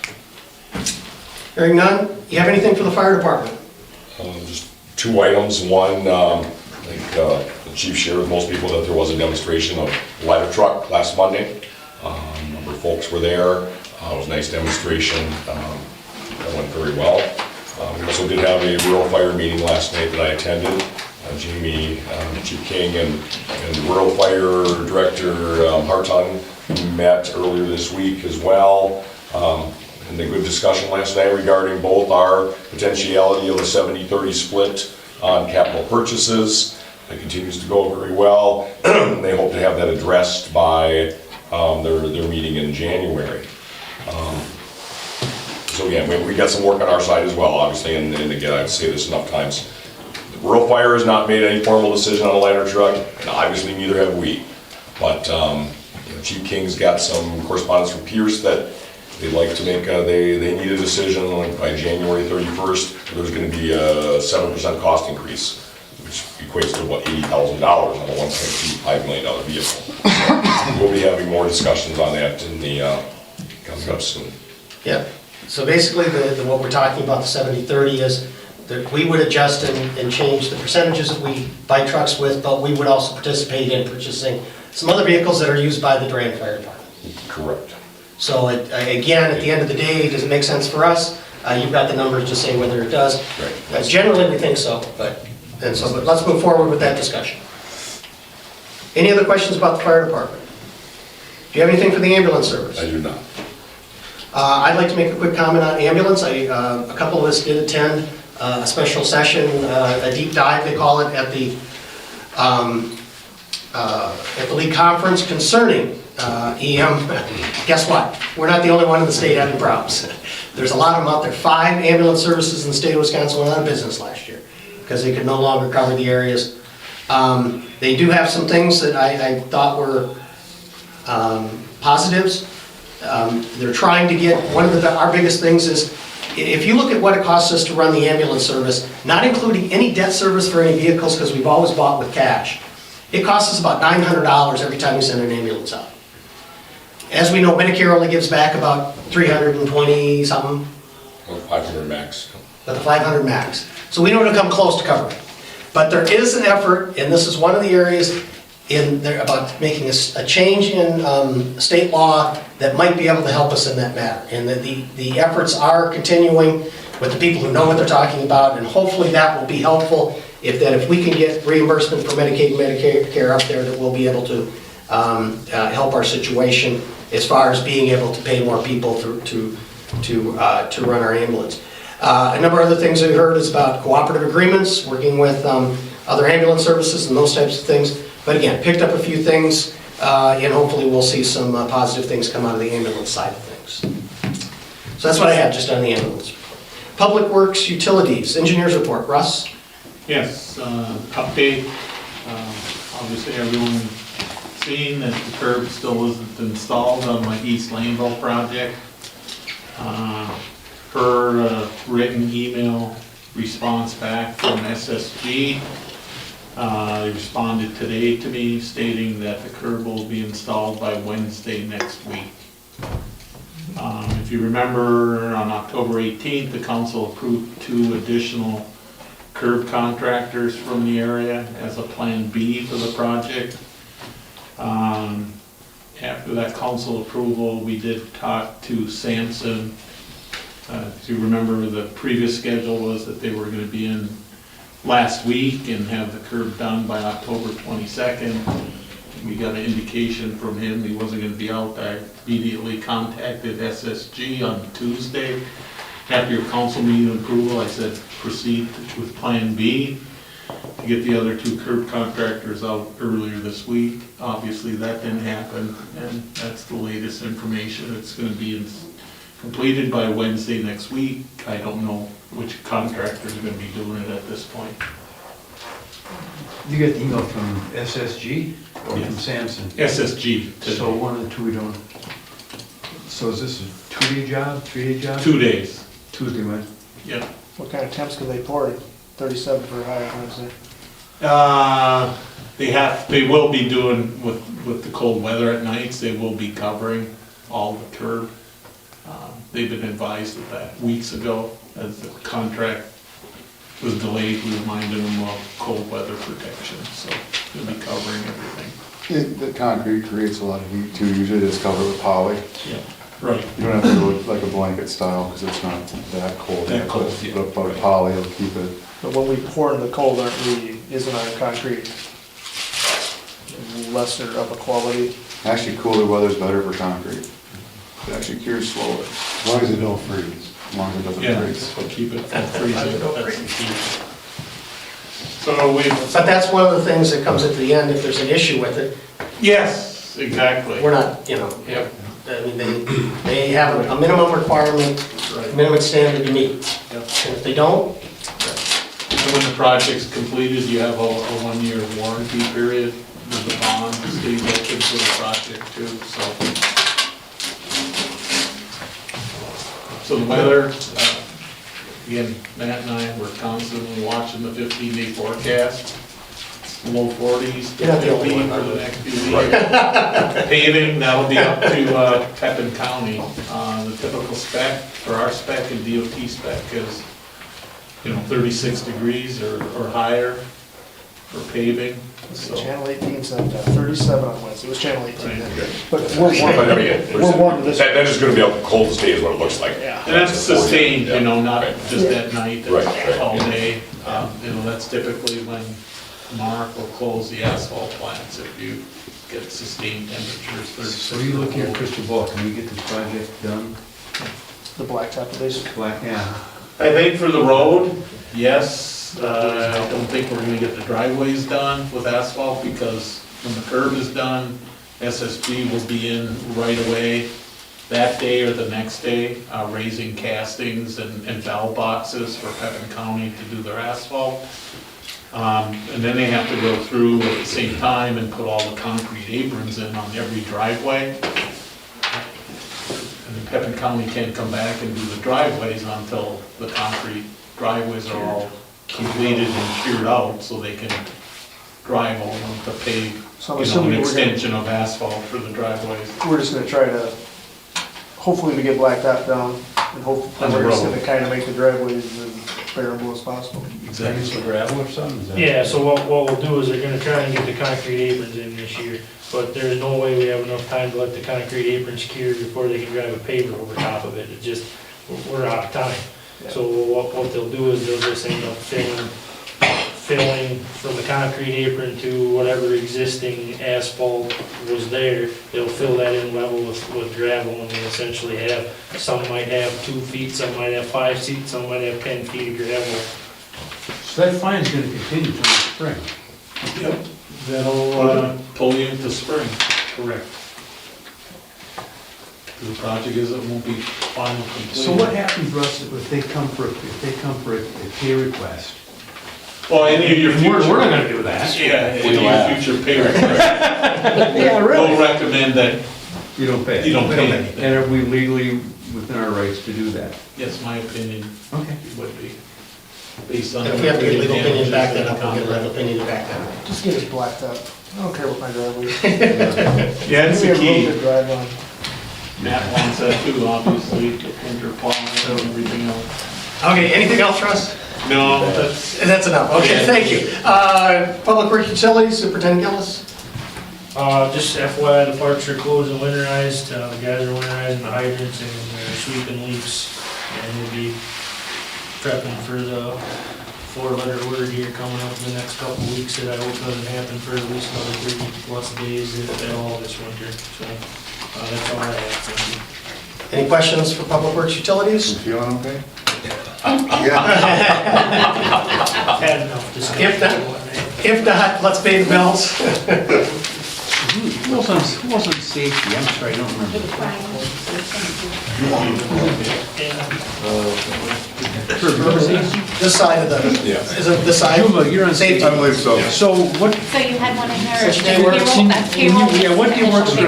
Hearing none, you have anything for the Fire Department? Just two items. One, I think the chief shared with most people that there was a demonstration of ladder truck last Monday. A number of folks were there. It was a nice demonstration. That went very well. We also did have a rural fire meeting last night that I attended. Jamie, Chief King, and the Rural Fire Director Hartung met earlier this week as well. And a good discussion last night regarding both our potentiality of a 70-30 split on capital purchases. That continues to go very well. They hope to have that addressed by their meeting in January. So again, we got some work on our side as well, obviously, and again, I've said this enough times. The Rural Fire has not made any formal decision on a ladder truck, and obviously neither have we. But Chief King's got some correspondence from Pierce that they'd like to make, they need a decision like by January 31st. There's going to be a 7% cost increase, which equates to what, $80,000 on a $1.25 million vehicle. We'll be having more discussions on that in the coming up soon. Yeah, so basically what we're talking about, the 70-30, is that we would adjust and change the percentages that we buy trucks with, but we would also participate in purchasing some other vehicles that are used by the Durand Fire Department. Correct. So again, at the end of the day, does it make sense for us? You've got the numbers to say whether it does. Right. Generally, we think so, but let's move forward with that discussion. Any other questions about the fire department? Do you have anything for the ambulance service? I do not. I'd like to make a quick comment on ambulance. A couple of us did attend a special session, a deep dive, they call it, at the league conference concerning EM. Guess what? We're not the only one in the state having problems. There's a lot of them out there. 5 ambulance services in the state of Wisconsin went out of business last year because they could no longer cover the areas. They do have some things that I thought were positives. They're trying to get, one of our biggest things is, if you look at what it costs us to run the ambulance service, not including any debt service for any vehicles, because we've always bought with cash, it costs us about $900 every time we send an ambulance out. As we know, Medicare only gives back about 320 something. 500 max. About the 500 max. So we don't come close to covering. But there is an effort, and this is one of the areas in there about making a change in state law that might be able to help us in that matter. And the efforts are continuing with the people who know what they're talking about, and hopefully that will be helpful if we can get reimbursement for Medicaid and Medicare up there, that we'll be able to help our situation as far as being able to pay more people to run our ambulance. A number of other things we heard is about cooperative agreements, working with other ambulance services and those types of things. But again, picked up a few things, and hopefully we'll see some positive things come out of the ambulance side of things. So that's what I have just on the ambulance. Public Works, Utilities, Engineers Report. Russ? Yes, update. Obviously everyone seen that the curb still isn't installed on my East Laneville project. Per written email response back from SSG, they responded today to me stating that the curb will be installed by Wednesday next week. If you remember, on October 18th, the council approved 2 additional curb contractors from the area as a plan B for the project. After that council approval, we did talk to Sampson. If you remember, the previous schedule was that they were going to be in last week and have the curb done by October 22nd. We got an indication from him he wasn't going to be out. I immediately contacted SSG on Tuesday. After your council meeting approval, I said proceed with Plan B to get the other 2 curb contractors out earlier this week. Obviously that didn't happen, and that's the latest information. It's going to be completed by Wednesday next week. I don't know which contractors are going to be doing it at this point. You get the email from SSG or from Sampson? SSG. So one of the 2 we don't. So is this a 2-day job, 3-day job? 2 days. Tuesday, Wednesday? Yep. What kind of temps can they pour? 37 for high on Wednesday. They will be doing with the cold weather at nights. They will be covering all the curb. They've been advised of that weeks ago as the contract was delayed, we reminded them of cold weather protection, so we'll be covering everything. The concrete creates a lot of heat too, usually it's covered with poly. Yeah, right. You don't have to do it like a blanket style, because it's not that cold. That cold, yeah. But poly will keep it. But when we pour in the cold, isn't our concrete lesser of a quality? Actually, cooler weather's better for concrete. It actually cures slower. As long as it don't freeze, as long as it doesn't Yeah, freeze. we'll keep it from freezing, that's the key. So we, But that's one of the things that comes at the end, if there's an issue with it, yes, exactly. we're not, you know, Yep. I mean, they have a minimum requirement, minimum standard to meet. Yep. And if they don't, And when the project's completed, you have a 1-year warranty period with the bond, stays open for the project too, so. So the weather, again, Matt and I were constantly watching the 15-day forecast. Low 40s, You're not the only 50 one, for are the you? next few weeks. Paving, that'll be up to Pepin County. The typical spec, for our spec and DOT spec is, 36 degrees or higher for paving, so. Channel 18 said 37 on Wednesday, it was Channel 18. Right. But we're But I warm, mean, we're warm to this. that is gonna be a cold day is what it looks like. Yeah. And that's sustained, Yeah. not just at night, Right, right. all day. That's typically when Mark will close the asphalt plants if you get sustained temperatures. 36 So you look at your below. crystal ball, can we get this project done? The blacktop at least. Black, yeah. I think for the road, yes, I don't think we're gonna get the driveways done with asphalt because when the curb is done, SSG will be in right away that day or the next day, raising castings and valve boxes for Pepin County to do their asphalt. And then they have to go through at the same time and put all the concrete aprons in on every driveway. And Pepin County can't come back and do the driveways until the concrete driveways are all completed and cured out, so they can drive over them to pave, So I'm an assuming we're gonna, extension of asphalt for the driveways. we're just gonna try to, hopefully we get blacktop down and hopefully On the we're just road. gonna kind of make the driveways as bearable as possible. Exactly. Use the gravel or something? Is that- Yeah, so what we'll do is they're gonna try and get the concrete aprons in this year, but there's no way we have enough time to let the concrete aprons cure before they can drive a paver over top of it. It just, we're out of time. So what they'll do is they'll just end up filling from the concrete apron to whatever existing asphalt was there. They'll fill that in level with gravel, and they essentially have, some might have 2 feet, some might have 5 feet, some might have 10 feet of gravel. So that fine's gonna continue till the spring? Yep, that'll pull you into spring. Correct. The project is, it won't be final complete. So what happens, Russ, if they come for a pay request? Well, any of your future. We're not gonna do that. Yeah, any of your future pay requests. Yeah, really? We'll recommend that, You don't pay it? You don't pay it. And are we legally within our rights to do that? yes, my opinion, Okay. it would be, based on. and if we have to get a legal opinion back damages that up, we'll get a and legal opinion to back that up. Just get it blacktop. I don't care what my driveway is. Yeah, it's the Give me a road key. to drive on. Matt wants that too, obviously, winter plowing and everything else. Okay, anything else, Russ? No, that's, That's enough, okay, thank you. Public Works Utilities, Superintendent Gillis? Just FYI, the parks are closed and winterized, the guys are winterizing the hydrants and sweeping leaks, and we'll be prepping for the 4-letter word here coming up in the next couple of weeks that I hope doesn't happen for at least another 30+ days at all this winter, so that's all I have, thank you. Any questions for Public Works Utilities? You feeling okay? Had enough discussion. If not, let's pay the bills. Who was on safety? I'm sorry, I don't remember. This side of the, Yeah. is it this side? You're on Safety. I believe so. So what, So you had one in there. Such day works. That's payroll. yeah, what day works for,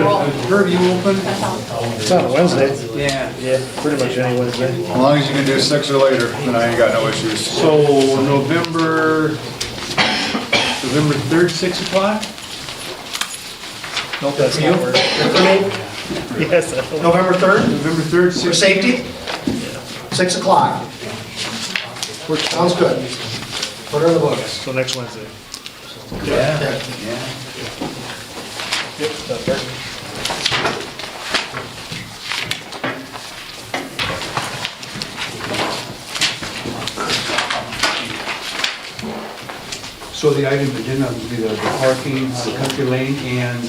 Herb, you open? That's all. It's on a Wednesday. Yeah. Yeah, pretty much any Wednesday. As long as you can do 6 or later, then I ain't got no issues. So November 3rd, 6 o'clock? Nope, that's For you? not work. Good for me? Yes, that'll- November 3rd, November 3rd, 6. for safety? 6 o'clock. Sounds good. Put her in the books. So next Wednesday. Yeah. Yep, that's right. So the item agenda would be the parking, the country lane, and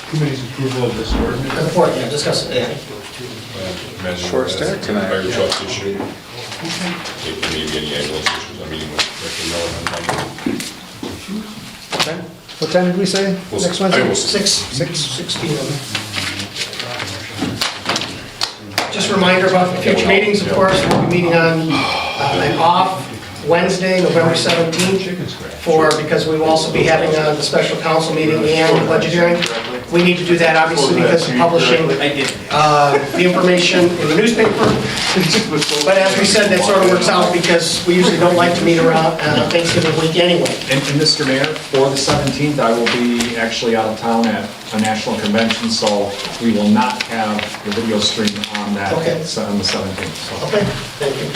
committee's approval of this ordinance. Report, yeah, discuss it, yeah. Short start tonight. Fire trucks issue. Maybe any ambulance issues, I'm meeting with Director Miller. What time did we say? Well, Next I Wednesday? will- 6 p.m. Just a reminder about the future meetings, of course, we'll be meeting on an off Wednesday, November 17th, because we will also be having a special council meeting and budget hearing. We need to do that, obviously, because of publishing the information in the newspaper. But as we said, that sort of works out because we usually don't like to meet around Thanksgiving week anyway. And Mr. Mayor, for the 17th, I will be actually out of town at a national convention, so we will not have the video stream on that Okay. on the 17th. so. Okay, thank you.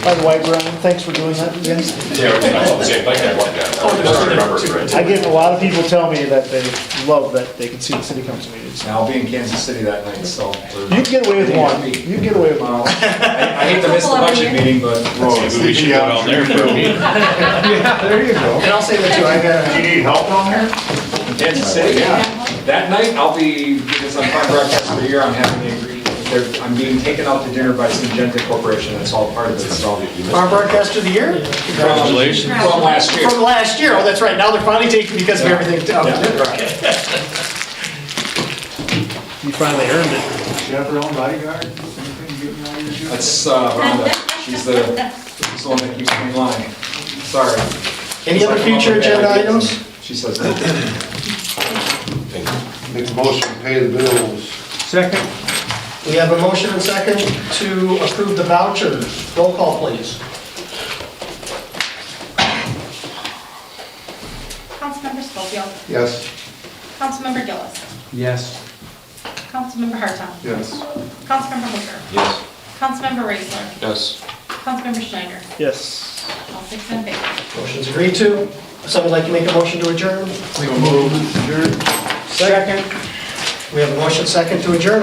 By the way, Brian, thanks for doing that again. Yeah, I thought the same thing, I walked down. I just remembered it right. I get a lot of people tell me that they love that they can see the city council meetings. And I'll be in Kansas City that night, so. You can get away with one. You can get away with one. I hate to miss the budget meeting, but. We should go down there for a meeting. Yeah, there you go. And I'll say that too, I got Do you need help down there? Kansas City, yeah. That night, I'll be, because I'm farm broadcast for a year, I'm I'm being taken out to dinner by Syngenta Corporation, that's all part of it, so. Farm Broadcast of the Year? Congratulations. From last year. From last year, oh, that's right, now they're finally taking because of everything. You finally earned it. Chaperone, bodyguard, anything getting out of your shoes? That's Rhonda, she's the one that keeps me in line, sorry. Any other future agenda items? She says no. Make a motion to pay the bills. Second. We have a motion and second to approve the vouchers. Roll call, please. Councilmember Schofield. Yes. Councilmember Gillis. Yes. Councilmember Hartong. Yes. Councilmember Hooker. Yes. Councilmember Raisler. Yes. Councilmember Schneider. Yes. All 6 in favor. Motion's agreed to. Someone like to make a motion to adjourn? Second. We have a motion second to adjourn.